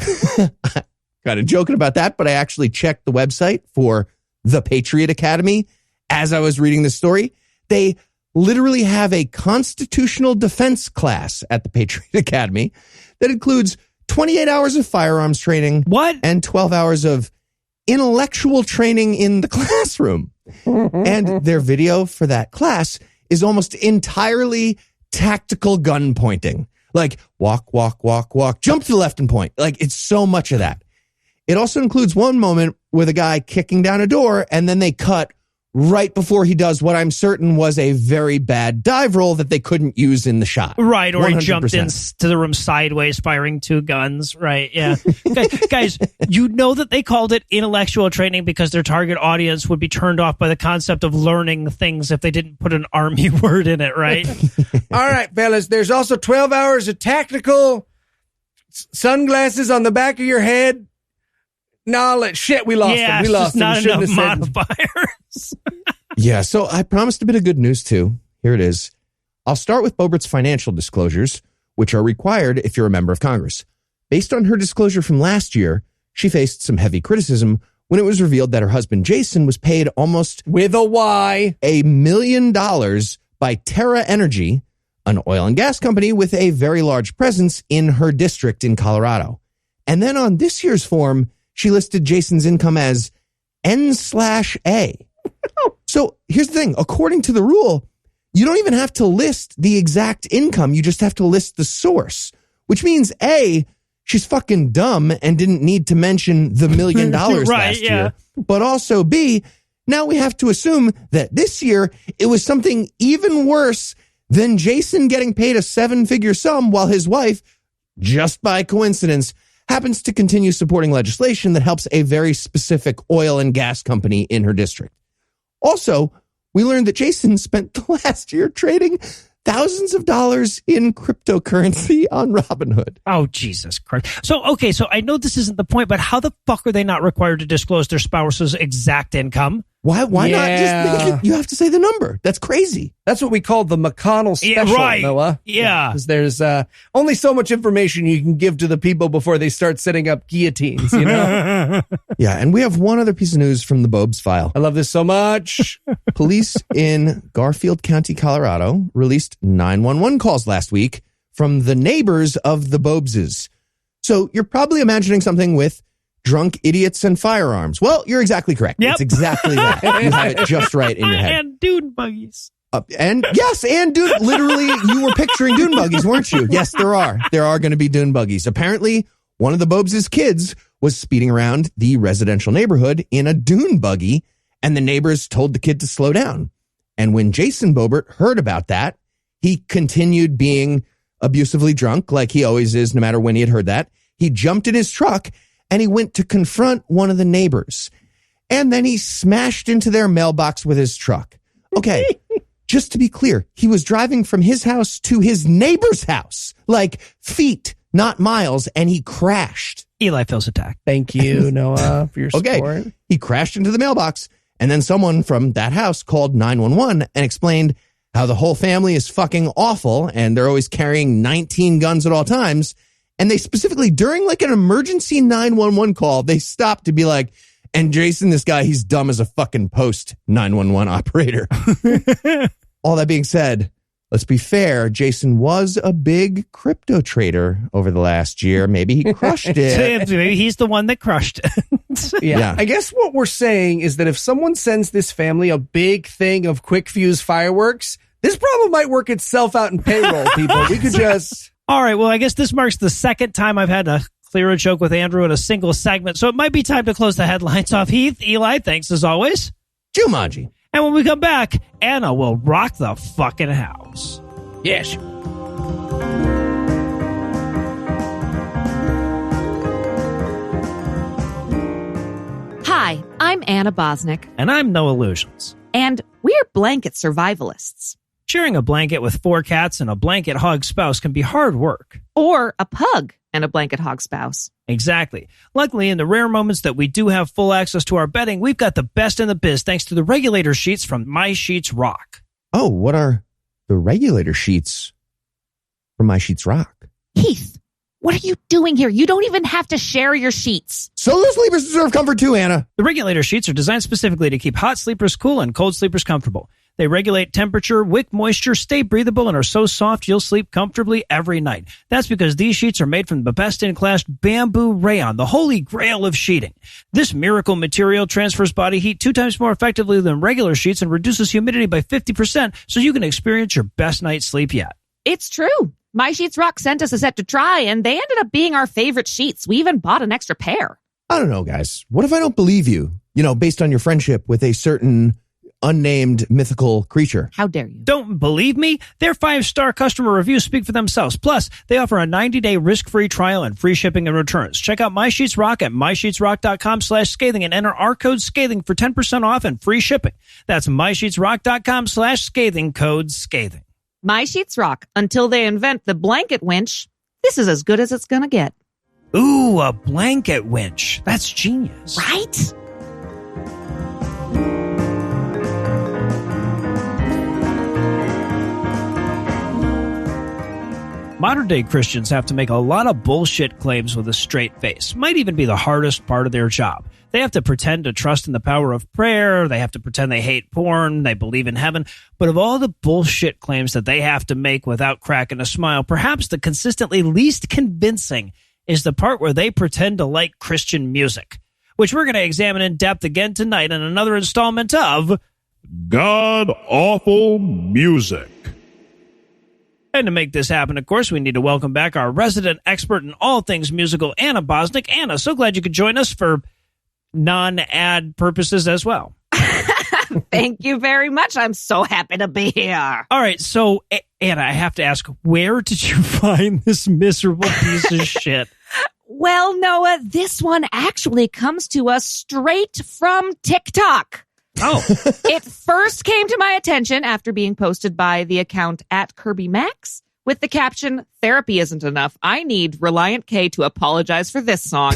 kind of joking about that, but I actually checked the website for the Patriot Academy as I was reading the story. They literally have a constitutional defense class at the Patriot Academy that includes 28 hours of firearms training. What? And 12 hours of intellectual training in the classroom. And their video for that class is almost entirely tactical gun pointing. Like walk, jump to the left and point. Like it's so much of that. It also includes one moment with a guy kicking down a door and then they cut right before he does what I'm certain was a very bad dive roll that they couldn't use in the shot. Right, or 100%. He jumped 100%. into the room sideways, firing 2 guns. Right, yeah. Guys, you know that they called it intellectual training because their target audience would be turned off by the concept of learning things if they didn't put an army word in it, right? All right, fellas, there's also 12 hours of tactical sunglasses on the back of your head. Knowledge. Shit, we lost them. We lost them. Not enough modifiers. Yeah, so I promised a bit of good news, too. Here it is. I'll start with Boebert's financial disclosures, which are required if you're a member of Congress. Based on her disclosure from last year, she faced some heavy criticism when it was revealed that her husband, Jason, was paid almost with a Y, $1 million by Terra Energy, an oil and gas company with a very large presence in her district in Colorado. And then on this year's form, she listed Jason's income as N/A. So here's the thing. According to the rule, you don't even have to list the exact income. You just have to list the source, which means A, she's fucking dumb and didn't need to mention the $1 million last year. But also B, now we have to assume that this year it was something even worse than Jason getting paid a 7-figure sum while his wife, just by coincidence, happens to continue supporting legislation that helps a very specific oil and gas company in her district. Also, we learned that Jason spent the last year trading thousands of dollars in cryptocurrency on Robinhood. Oh, Jesus Christ. So I know this isn't the point, but how the fuck are they not required to disclose their spouse's exact income? Why not just make it? You have to say the number. That's crazy. That's what we call the McConnell special, Noah. Yeah. Because there's only so much information you can give to the people before they start setting up guillotines, you know? Yeah, and we have one other piece of news from the Bobes file. I love this so much. Police in Garfield County, Colorado, released 911 calls last week from the neighbors of the Bobeses. So you're probably imagining something with drunk idiots and firearms. Well, you're exactly correct. Yep. It's exactly that. You have it just right in your head. And dune buggies. And literally, you were picturing dune buggies, weren't you? Yes, there are. There are going to be dune buggies. Apparently, one of the Bobeses' kids was speeding around the residential neighborhood in a dune buggy, and the neighbors told the kid to slow down. And when Jason Boebert heard about that, he continued being abusively drunk, like he always is, no matter when he had heard that. He jumped in his truck, and he went to confront one of the neighbors. And then he smashed into their mailbox with his truck. Okay, just to be clear, he was driving from his house to his neighbor's house, like feet, not miles, and he crashed. Eli feels attacked. Thank you, Noah, for your support. Okay, he crashed into the mailbox, and then someone from that house called 911 and explained how the whole family is fucking awful, and they're always carrying 19 guns at all times. And they specifically, during like an emergency 911 call, they stopped to be like, and Jason, this guy, he's dumb as a fucking post 911 operator. All that being said, let's be fair. Jason was a big crypto trader over the last year. Maybe he crushed it. Maybe he's the one that crushed it. Yeah. I guess what we're saying is that if someone sends this family a big thing of quick fuse fireworks, this problem might work itself out in payroll, people. We could just... All right, well, I guess this marks the second time I've had to clear a joke with Andrew in a single segment, so it might be time to close the headlines off. Heath, Eli, thanks as always. Jumanji. And when we come back, Anna will rock the fucking house. Yes. Hi, I'm Anna Bosnick. And I'm No Illusions. And we're blanket survivalists. Sharing a blanket with 4 cats and a blanket hog spouse can be hard work. Or a pug and a blanket hog spouse. Exactly. Luckily, in the rare moments that we do have full access to our bedding, we've got the best in the biz thanks to the regulator sheets from My Sheets Rock. Oh, what are the regulator sheets from My Sheets Rock? Heath, what are you doing here? You don't even have to share your sheets. Solo sleepers deserve comfort too, Anna. The regulator sheets are designed specifically to keep hot sleepers cool and cold sleepers comfortable. They regulate temperature, wick moisture, stay breathable, and are so soft you'll sleep comfortably every night. That's because these sheets are made from the best-in-class bamboo rayon, the holy grail of sheeting. This miracle material transfers body heat 2 times more effectively than regular sheets and reduces humidity by 50%, so you can experience your best night's sleep yet. It's true. My Sheets Rock sent us a set to try, and they ended up being our favorite sheets. We even bought an extra pair. I don't know, guys. What if I don't believe you? You know, based on your friendship with a certain unnamed mythical creature. How dare you? Don't believe me? Their 5-star customer reviews speak for themselves. Plus, they offer a 90-day risk-free trial and free shipping and returns. Check out My Sheets Rock at mysheetsrock.com/scathing and enter our code scathing for 10% off and free shipping. That's mysheetsrock.com/scathing, code scathing. My Sheets Rock. Until they invent the blanket winch, this is as good as it's gonna get. Ooh, a blanket winch. That's genius. Right? Modern-day Christians have to make a lot of bullshit claims with a straight face. Might even be the hardest part of their job. They have to pretend to trust in the power of prayer. They have to pretend they hate porn. They believe in heaven. But of all the bullshit claims that they have to make without cracking a smile, perhaps the consistently least convincing is the part where they pretend to like Christian music, which we're going to examine in depth again tonight in another installment of God-awful music. And to make this happen, of course, we need to welcome back our resident expert in all things musical, Anna Bosnick. Anna, so glad you could join us for non-ad purposes as well. Thank you very much. I'm so happy to be here. All right, so, Anna, I have to ask, where did you find this miserable piece of shit? Well, Noah, this one actually comes to us straight from TikTok. Oh. It first came to my attention after being posted by the account @KirbyMax with the caption, "Therapy isn't enough. I need Reliant K to apologize for this song."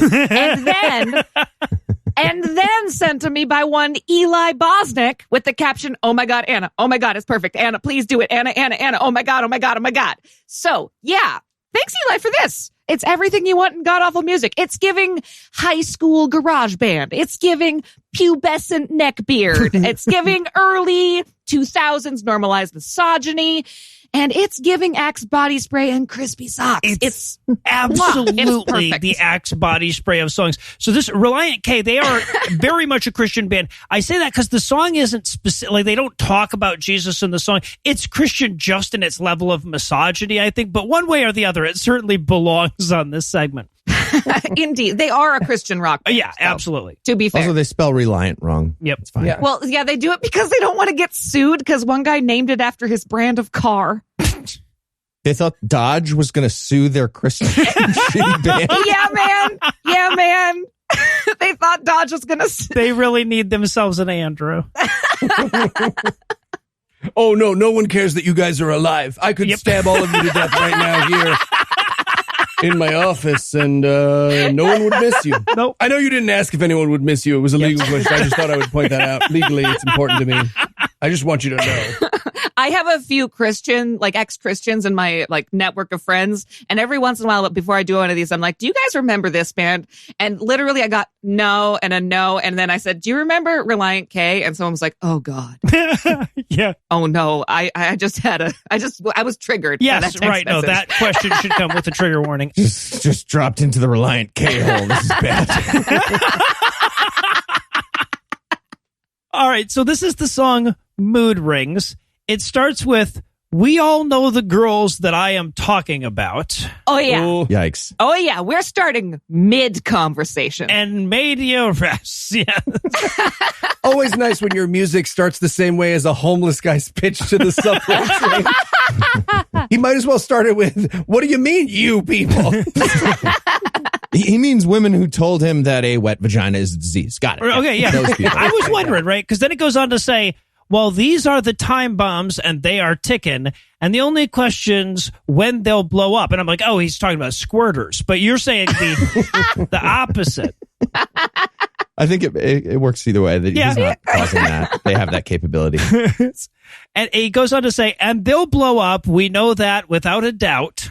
And then sent to me by one Eli Bosnick with the caption, "Oh my God, Anna. Oh my God, it's perfect. Anna, please do it. Anna. Oh my God, oh my God, oh my God." So, yeah. Thanks, Eli, for this. It's everything you want in god-awful music. It's giving high school garage band. It's giving pubescent neckbeard. It's giving early 2000s normalized misogyny. And it's giving Axe body spray and crispy socks. It's absolutely it's the Axe body spray of songs. So this Reliant K, they are very much a Christian band. I say that because the song isn't specific. Like, they don't talk about Jesus in the song. It's Christian just in its level of misogyny, I think. But one way or the other, it certainly belongs on this segment. Indeed. They are a Christian rock band. Yeah, absolutely. To be fair. Also, they spell Reliant wrong. Yep. It's fine. Yeah. Well, yeah, they do it because they don't want to get sued because one guy named it after his brand of car. They thought Dodge was going to sue their Christian shitty band. Yeah, man. They thought Dodge was going to sue. They really need themselves an Andrew. Oh, no one cares that you guys are alive. I could stab all of you to death right now here in my office, and no one would miss you. Nope. I know you didn't ask if anyone would miss you. It was a legal question. I just thought I would point that out. Legally, it's important to me. I just want you to know. I have a few ex-Christians in my network of friends. And every once in a while, before I do one of these, I'm like, do you guys remember this band? And literally I got no and a no. And then I said, do you remember Reliant K? And someone was like, oh God. Yeah. Oh no. I was triggered. Yes, right. No, that question should come with a trigger warning. Just dropped into the Reliant K hole. This is bad. All right, so this is the song Mood Rings. It starts with, "We all know the girls that I am talking about." Oh, yeah. Oh, yikes. Oh, yeah. We're starting mid-conversation. And made you rest. Yeah. Always nice when your music starts the same way as a homeless guy's pitch to the subway train. He might as well start it with, "What do you mean, you people?" He means women who told him that a wet vagina is a disease. Got it. Okay, yeah. Those people. I was wondering, right? Because then it goes on to say, "Well, these are the time bombs and they are ticking. And the only question's when they'll blow up." And I'm like, oh, he's talking about squirters. But you're saying the opposite. I think it works either way. That he's not causing that. They have that capability. And he goes on to say, "And they'll blow up. We know that without a doubt."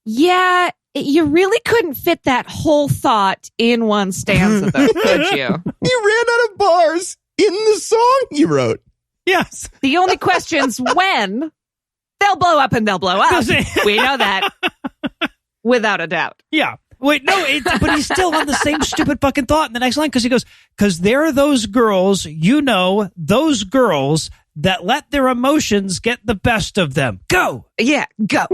Yeah. You really couldn't fit that whole thought in one stanza, though, could you? You ran out of bars in the song you wrote. Yes. The only question's when. They'll blow up and they'll blow up. We know that. Without a doubt. Yeah. Wait, no, but he's still on the same stupid fucking thought in the next line, because he goes, "Because there are those girls, those girls that let their emotions get the best of them." Go. Yeah, go.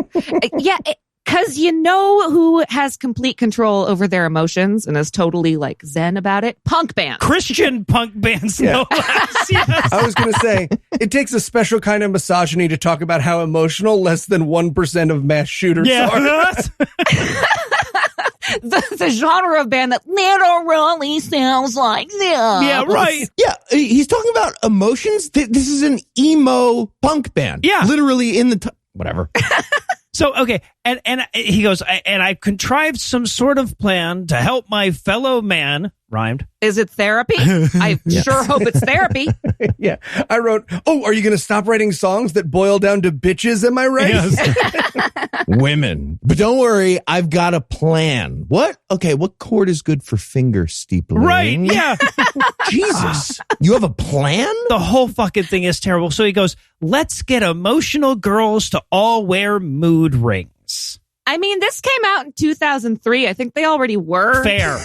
Yeah, because you know who has complete control over their emotions and is totally zen about it? Punk bands. Christian punk bands, no less. Yes. I was going to say, it takes a special kind of misogyny to talk about how emotional less than 1% of mass shooters are. The genre of band that literally sounds like this. Yeah, right. Yeah, he's talking about emotions. This is an emo punk band. Yeah. Literally in the... whatever. So, okay, and he goes, "And I've contrived some sort of plan to help my fellow man," rhymed. Is it therapy? I sure hope it's therapy. Yeah. I wrote, "Oh, are you going to stop writing songs that boil down to bitches, am I right?" Yes. Women. But don't worry, I've got a plan. What? Okay, what chord is good for finger steepling? Right, yeah. Jesus. You have a plan? The whole fucking thing is terrible. So he goes, "Let's get emotional girls to all wear mood rings." I mean, this came out in 2003. I think they already were. Fair.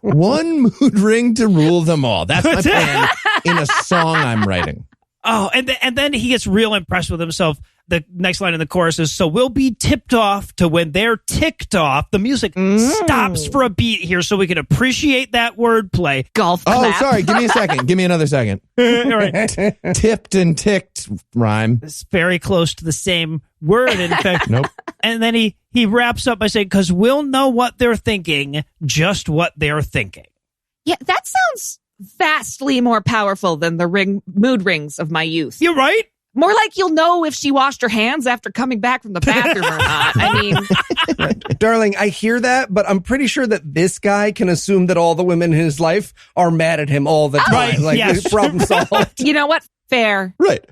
One mood ring to rule them all. That's my plan. in a song I'm writing. Oh, and then he gets real impressed with himself. The next line in the chorus is, so we'll be tipped off to when they're ticked off. The music stops for a beat here so we can appreciate that wordplay. Golf clap. Oh, sorry. Give me a second. Give me another second. All right. Tipped and ticked rhyme. It's very close to the same word, in fact. Nope. And then he wraps up by saying, because we'll know what they're thinking, just what they're thinking. Yeah, that sounds vastly more powerful than the mood rings of my youth. You're right. More like you'll know if she washed her hands after coming back from the bathroom or not. I mean, Darling, I hear that, but I'm pretty sure that this guy can assume that all the women in his life are mad at him all the time. Right, Like, yes. problem solved. you know what? Fair. Right.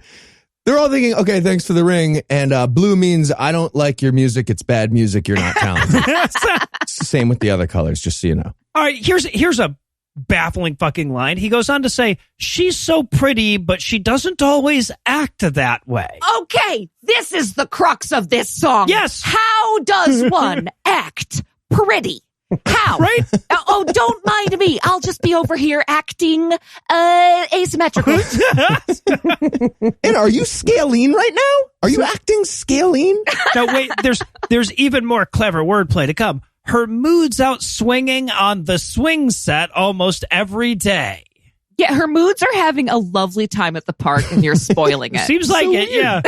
They're all thinking, okay, thanks for the ring. And blue means I don't like your music. It's bad music. You're not talented. It's the same with the other colors, just so you know. All right, here's a baffling fucking line. He goes on to say, she's so pretty, but she doesn't always act that way. Okay, this is the crux of this song. Yes. How does one act pretty? How? Right? Oh, don't mind me. I'll just be over here acting asymmetrical. And are you scalene right now? Are you acting scalene? Now wait, there's even more clever wordplay to come. Her mood's out swinging on the swing set almost every day. Yeah, her moods are having a lovely time at the park and you're spoiling it. Seems like it, yeah.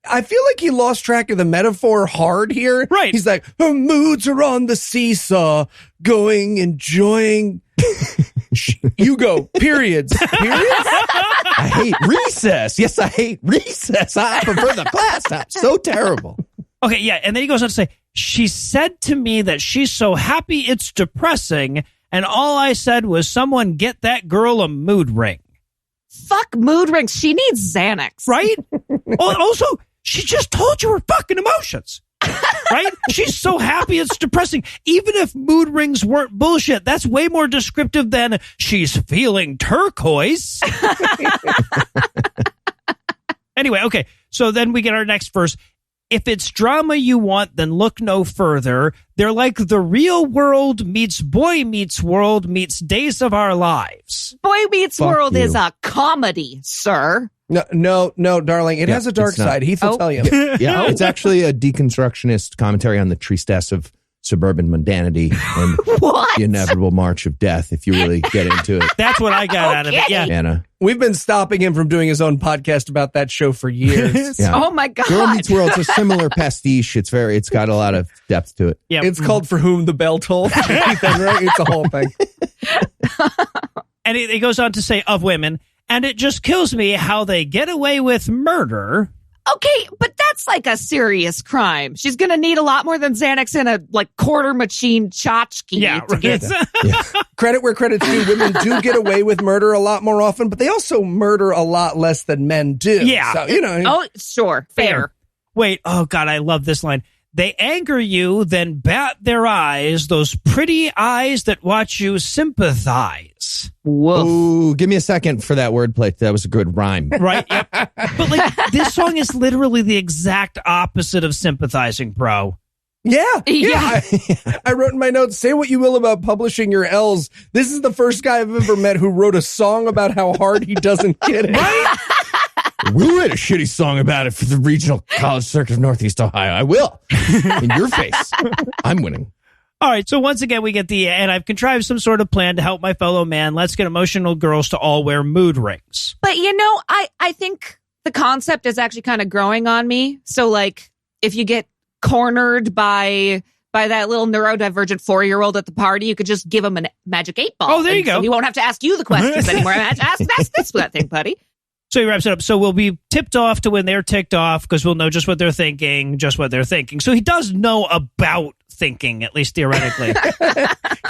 I feel like he lost track of the metaphor hard here. Right. He's like, her moods are on the seesaw, going, enjoying. You go, periods. Periods? I hate recess. Yes, I hate recess. I prefer the class time. So terrible. Okay, yeah, and then he goes on to say, she said to me that she's so happy it's depressing, and all I said was, someone get that girl a mood ring. Fuck mood rings. She needs Xanax. Right? Also, she just told you her fucking emotions. Right? She's so happy it's depressing. Even if mood rings weren't bullshit, that's way more descriptive than she's feeling turquoise. Anyway, okay, so then we get our next verse. If it's drama you want, then look no further. They're like the real world meets Boy Meets World meets Days of Our Lives. Boy Meets Fuck World you. is a comedy, sir. No, darling. It Yeah, has a dark it's not. side. Heath will tell you. Yeah, it's actually a deconstructionist commentary on the tristesse of suburban mundanity and What? the inevitable march of death, if you really get into it, That's what I got out of it, yeah. Anna. We've been stopping him from doing his own podcast about that show for years. Yeah. Oh my God. Girl Meets World's a similar pastiche. It's got a lot of depth to it. Yeah. It's called For Whom the Bell Tolls. Right? It's a whole thing. And it goes on to say, of women, and it just kills me how they get away with murder. Okay, but that's like a serious crime. She's going to need a lot more than Xanax and a quarter machine tchotchke to get Credit where credit's due. Women do get away with murder a lot more often, but they also murder a lot less than men do. Yeah. So, you know. Oh, sure. Fair. Wait, oh God, I love this line. They anger you, then bat their eyes, those pretty eyes that watch you sympathize. Woof. Ooh, give me a second for that wordplay. That was a good rhyme. Right? Yep. But this song is literally the exact opposite of sympathizing, bro. Yeah. Yeah. I wrote in my notes, say what you will about publishing your L's. This is the first guy I've ever met who wrote a song about how hard he doesn't get it. Right? We'll write a shitty song about it for the regional college circuit of Northeast Ohio. I will. In your face. I'm winning. All right, so once again, we get and I've contrived some sort of plan to help my fellow man. Let's get emotional girls to all wear mood rings. But I think the concept is actually kind of growing on me. So if you get cornered by that little neurodivergent 4-year-old at the party, you could just give him a magic 8-ball. Oh, there you go. So he won't have to ask you the questions anymore. Ask this thing, buddy. So he wraps it up. So we'll be tipped off to when they're ticked off because we'll know just what they're thinking. So he does know about thinking, at least theoretically.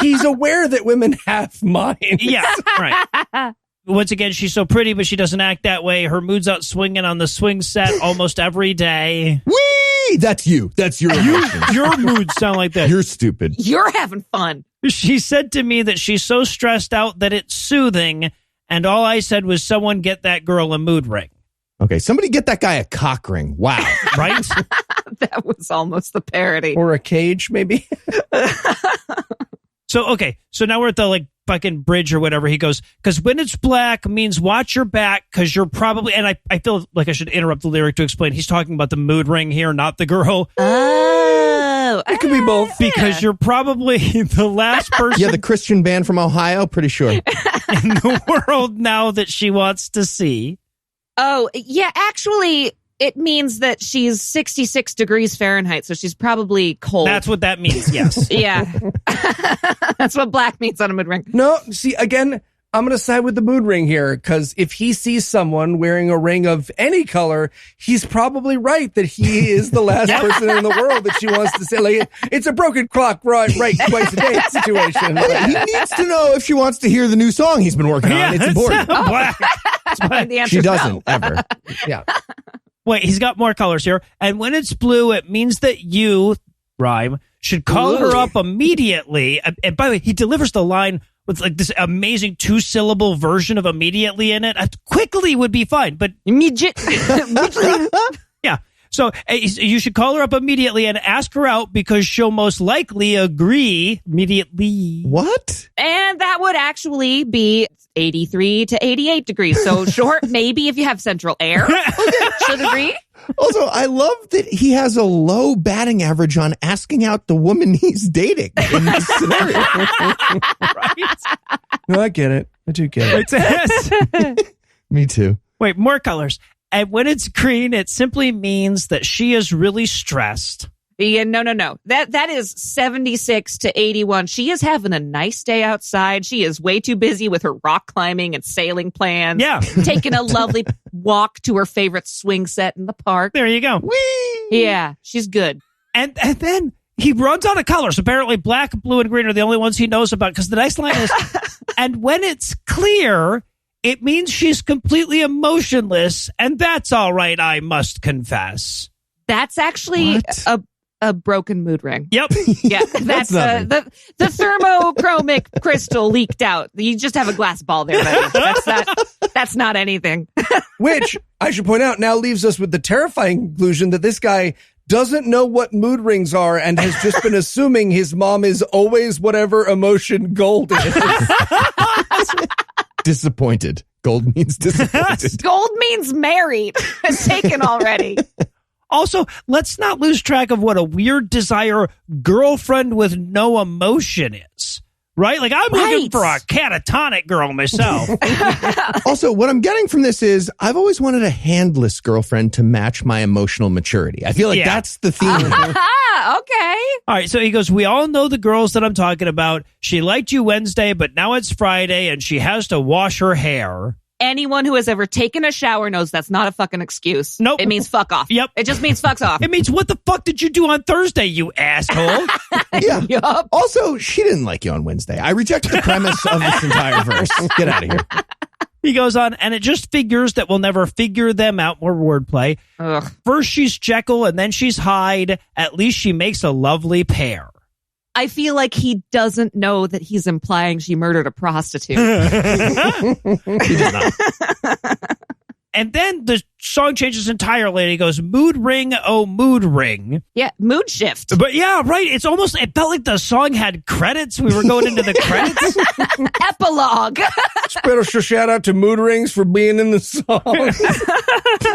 He's aware that women have minds. Yeah, right. Once again, she's so pretty, but she doesn't act that way. Her mood's out swinging on the swing set almost every day. Whee! That's you. That's your emotions. Your moods sound like that. You're stupid. You're having fun. She said to me that she's so stressed out that it's soothing, and all I said was, someone get that girl a mood ring. Okay, somebody get that guy a cock ring. Wow. Right? That was almost the parody. Or a cage, maybe. So now we're at the like fucking bridge or whatever. He goes, because when it's black means watch your back because you're probably, and I feel like I should interrupt the lyric to explain. He's talking about the mood ring here, not the girl. Oh, it could be both. Because you're probably the last person. Yeah, the Christian band from Ohio, pretty sure. In the world now that she wants to see. Oh, yeah, actually, it means that she's 66 degrees Fahrenheit, so she's probably cold. That's what that means, yes. Yeah. That's what black means on a mood ring. No, see, again, I'm going to side with the mood ring here, because if he sees someone wearing a ring of any color, he's probably right that he is the last person in the world that she wants to say. Like, it's a broken clock, right twice a day situation. He needs to know if she wants to hear the new song he's been working on. It's important. Black. The answer's She doesn't, ever. Yeah. Wait, he's got more colors here. And when it's blue, it means that you, rhyme, should call her up immediately. And by the way, he delivers the line with like this amazing 2-syllable version of immediately in it. Quickly would be fine, but Immediately. yeah. So you should call her up immediately and ask her out because she'll most likely agree immediately. What? And that would actually be 83 to 88 degrees. So short, maybe if you have central air. Should agree. Also, I love that he has a low batting average on asking out the woman he's dating in this scenario. Right? No, I get it. I do get it. Me too. Wait, more colors. And when it's green, it simply means that she is really stressed. Yeah, no. That is 76 to 81. She is having a nice day outside. She is way too busy with her rock climbing and sailing plans. Yeah. Taking a lovely walk to her favorite swing set in the park. There you go. Whee! Yeah, she's good. And then he runs out of colors. Apparently, black, blue, and green are the only ones he knows about because the next line is, and when it's clear, it means she's completely emotionless, and that's all right, I must confess. That's actually a broken mood ring. Yep. Yeah, that's the thermochromic crystal leaked out. You just have a glass ball there, buddy. That's not anything. Which, I should point out, now leaves us with the terrifying conclusion that this guy doesn't know what mood rings are and has just been assuming his mom is always whatever emotion gold is. Disappointed. Gold means disappointed. Gold means married. Taken already. Also, let's not lose track of what a weird desire girlfriend with no emotion is. Right? Like, I'm looking for a catatonic girl myself. Also, what I'm getting from this is I've always wanted a handless girlfriend to match my emotional maturity. I feel like that's the theme. Okay. All right, so he goes, we all know the girls that I'm talking about. She liked you Wednesday, but now it's Friday, and she has to wash her hair. Anyone who has ever taken a shower knows that's not a fucking excuse. Nope. It means fuck off. Yep. It just means fucks off. It means, what the fuck did you do on Thursday, you asshole? Yeah. Yup. Also, she didn't like you on Wednesday. I reject the premise of this entire verse. Get out of here. He goes on, and it just figures that we'll never figure them out. More wordplay. Ugh. First she's Jekyll, and then she's Hyde. At least she makes a lovely pair. I feel like he doesn't know that he's implying she murdered a prostitute. He did not. And then the song changes entirely, and he goes, mood ring, oh, mood ring. Yeah, mood shift. But yeah, right. It felt like the song had credits. We were going into the credits. Epilogue. Special shout out to Mood Rings for being in the song.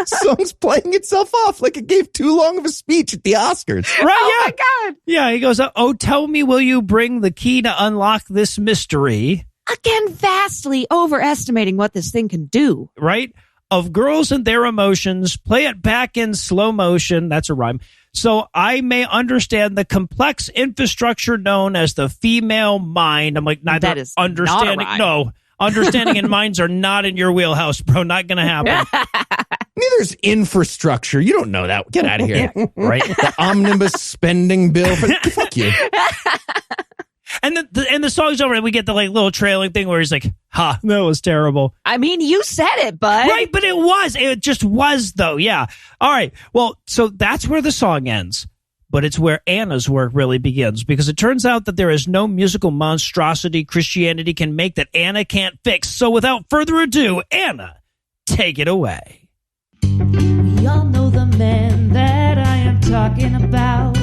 Song's playing itself off like it gave too long of a speech at the Oscars. Right? Oh Yeah. my God. Yeah, he goes, oh, tell me, will you bring the key to unlock this mystery? Again, vastly overestimating what this thing can do. Right? Of girls and their emotions, play it back in slow motion. That's a rhyme. So I may understand the complex infrastructure known as the female mind. I'm like, neither That is understanding. not a rhyme. No, understanding and minds are not in your wheelhouse, bro. Not going to happen. Neither's infrastructure. You don't know that. Get out of here. Right? The omnibus spending bill. Fuck you. And the song's over, and we get the like little trailing thing where he's like, "Ha, that was terrible." I mean, you said it, bud. Right, but it just was though. Yeah. All right. Well, so that's where the song ends, but it's where Anna's work really begins, because it turns out that there is no musical monstrosity Christianity can make that Anna can't fix. So without further ado, Anna, take it away. We all know the men that I am talking about.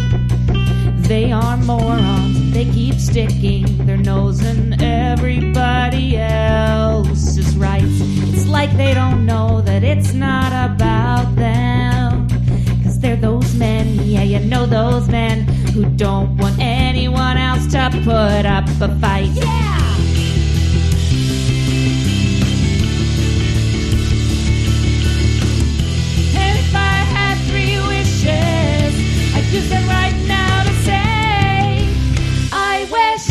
They are morons. they keep sticking their nose in everybody else's rights. It's like they don't know that it's not about them. 'Cause they're those men, yeah, you know those men who don't want anyone else to put up a fight. Yeah! And if I had 3 wishes, I'd use them right now to say, I wish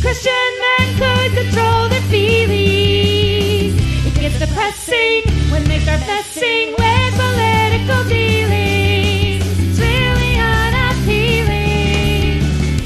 Christian men could control their feelings. It gets depressing when they start messing with political dealings. It's really unappealing,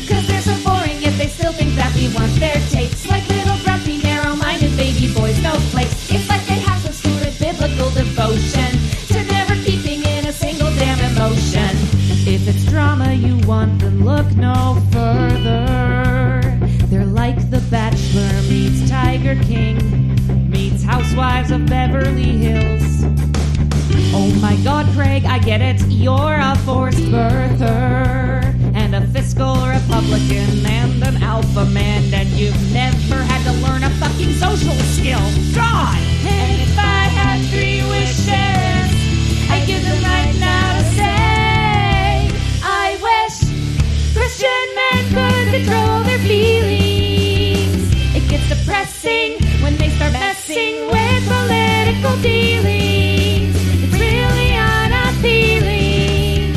'cause they're so boring yet they still think that we want their takes. Like little grumpy, narrow-minded baby boys, no flakes. It's like they have some sort of biblical devotion to never keeping in a single damn emotion. If it's drama you want, then look no further. They're like The Bachelor meets Tiger King meets Housewives of Beverly Hills. Oh my God, Craig, I get it. You're a forced birther and a fiscal Republican and an alpha man, and you've never had to learn a fucking social skill. God! And if I had 3 wishes, I'd give them right now to say, I wish Christian men could control their feelings. It gets depressing when they start messing with political dealings. It's really unappealing,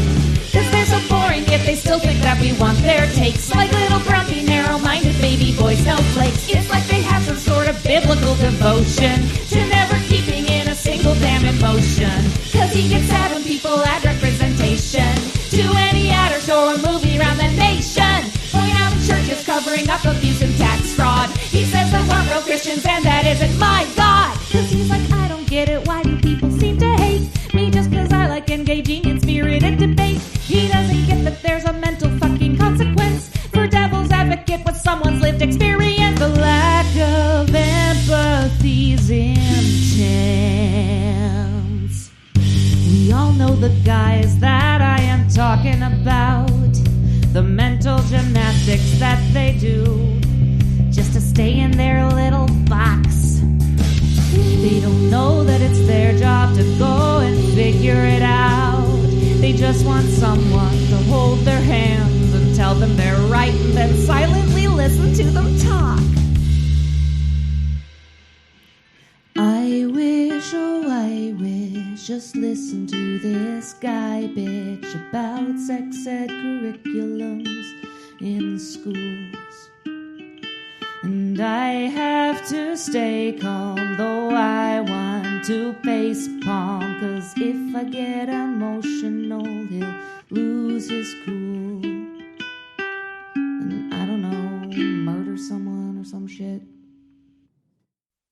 'cause they're so boring yet they still think that we want their takes. Like little grumpy, narrow-minded baby boys, snowflakes. It's like they have some sort of biblical devotion to never keeping in a single damn emotion. 'Cause he gets sad when people add representation to any ad or show or movie around the nation. Point out churches covering up abuse and tax fraud. He says there weren't real Christians and that isn't my God. 'Cause he's like, I don't get it, why do people seem to hate me just 'cause I like engaging in spirited debate? He doesn't get that there's a mental fucking consequence for devil's advocate with someone's lived experience. The lack of empathy's intense. We all know the guys that I am talking about, the mental gymnastics that they do just to stay in their little box. They don't know that it's their job to go and figure it out. They just want someone to hold their hands and tell them they're right and then silently listen to them talk. I wish, oh I wish, just listen to this guy bitch about sex ed curriculums in schools. And I have to stay calm, though I want to face palm, 'cause if I get emotional, he'll lose his cool. And I don't know, murder someone or some shit.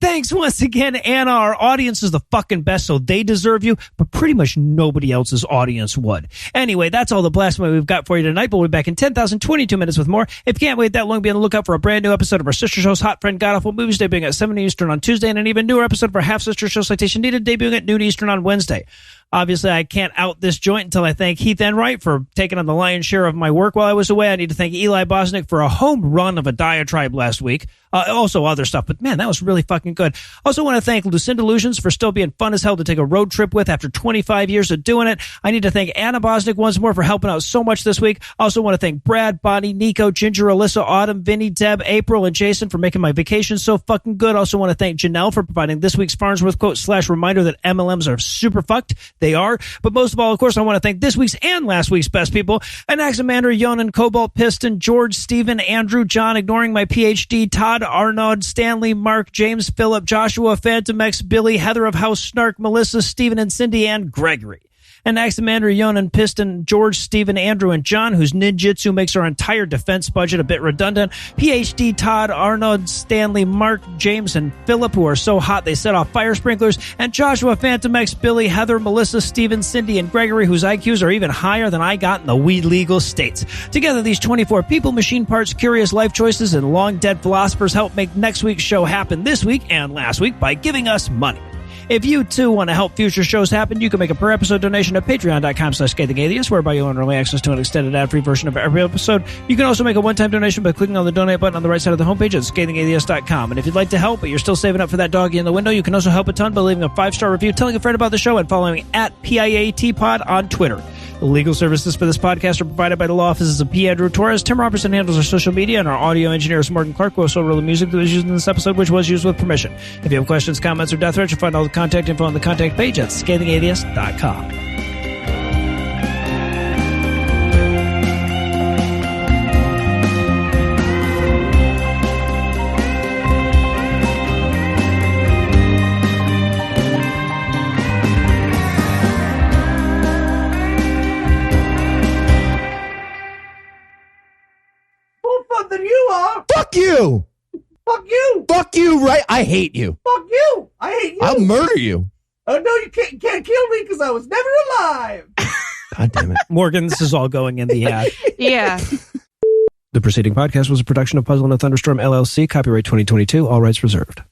Thanks once again, Anna. Our audience is the fucking best, so they deserve you, but pretty much nobody else's audience would. Anyway, that's all the blasphemy we've got for you tonight, but we'll be back in 10,022 minutes with more. If you can't wait that long, be on the lookout for a brand new episode of our sister show's Hot Friend God Awful Movies, debuting at 7 Eastern on Tuesday, and an even newer episode of our half-sister show Citation Needed, debuting at noon Eastern on Wednesday. Obviously, I can't out this joint until I thank Heath Enright for taking on the lion's share of my work while I was away. I need to thank Eli Bosnick for a home run of a diatribe last week. Also other stuff, but man, that was really fucking good. Also want to thank Lucinda Lugeons for still being fun as hell to take a road trip with after 25 years of doing it. I need to thank Anna Bosnick once more for helping out so much this week. Also want to thank Brad, Bonnie, Nico, Ginger, Alyssa, Autumn, Vinny, Deb, April, and Jason for making my vacation so fucking good. Also want to thank Janelle for providing this week's Farnsworth quote / reminder that MLMs are super fucked. They are. But most of all, of course, I want to thank this week's and last week's best people: Anaximander, Yonan, Cobalt, Piston, George, Stephen, Andrew, John, ignoring my PhD, Todd, Arnaud, Stanley, Mark, James, Philip, Joshua, Phantom X, Billy, Heather of House Snark, Melissa, Stephen, and Cindy, and Gregory. Anaximander, Yonan, Piston, George, Stephen, Andrew, and John, whose ninjutsu makes our entire defense budget a bit redundant. PhD, Todd, Arnold, Stanley, Mark, James, and Philip, who are so hot they set off fire sprinklers. And Joshua, Phantom X, Billy, Heather, Melissa, Stephen, Cindy, and Gregory, whose IQs are even higher than I got in the weed legal states. Together, these 24 people, machine parts, curious life choices, and long-dead philosophers help make next week's show happen this week and last week by giving us money. If you too want to help future shows happen, you can make a per episode donation at patreon.com/Scathing Atheist, whereby you'll earn early access to an extended ad-free version of every episode. You can also make a one-time donation by clicking on the donate button on the right side of the homepage at scathingatheist.com. And if you'd like to help, but you're still saving up for that doggy in the window, you can also help a ton by leaving a 5-star review, telling a friend about the show, and following at PIATPod on Twitter. The legal services for this podcast are provided by the law offices of P. Andrew Torres. Tim Robertson handles our social media, and our audio engineer is Morgan Clark, who also wrote the music that was used in this episode, which was used with permission. If you have questions, comments, or death threats, you'll find all the contact info on the contact page at scathingatheist.com. Than you are. Fuck you. Fuck you. Fuck you, right? I hate you. Fuck you. I hate you. I'll murder you. Oh, no, you can't kill me because I was never alive. God damn it. Morgan, this is all going in the ad. Yeah. The preceding podcast was a production of Puzzle and a Thunderstorm, LLC, copyright 2022, all rights reserved.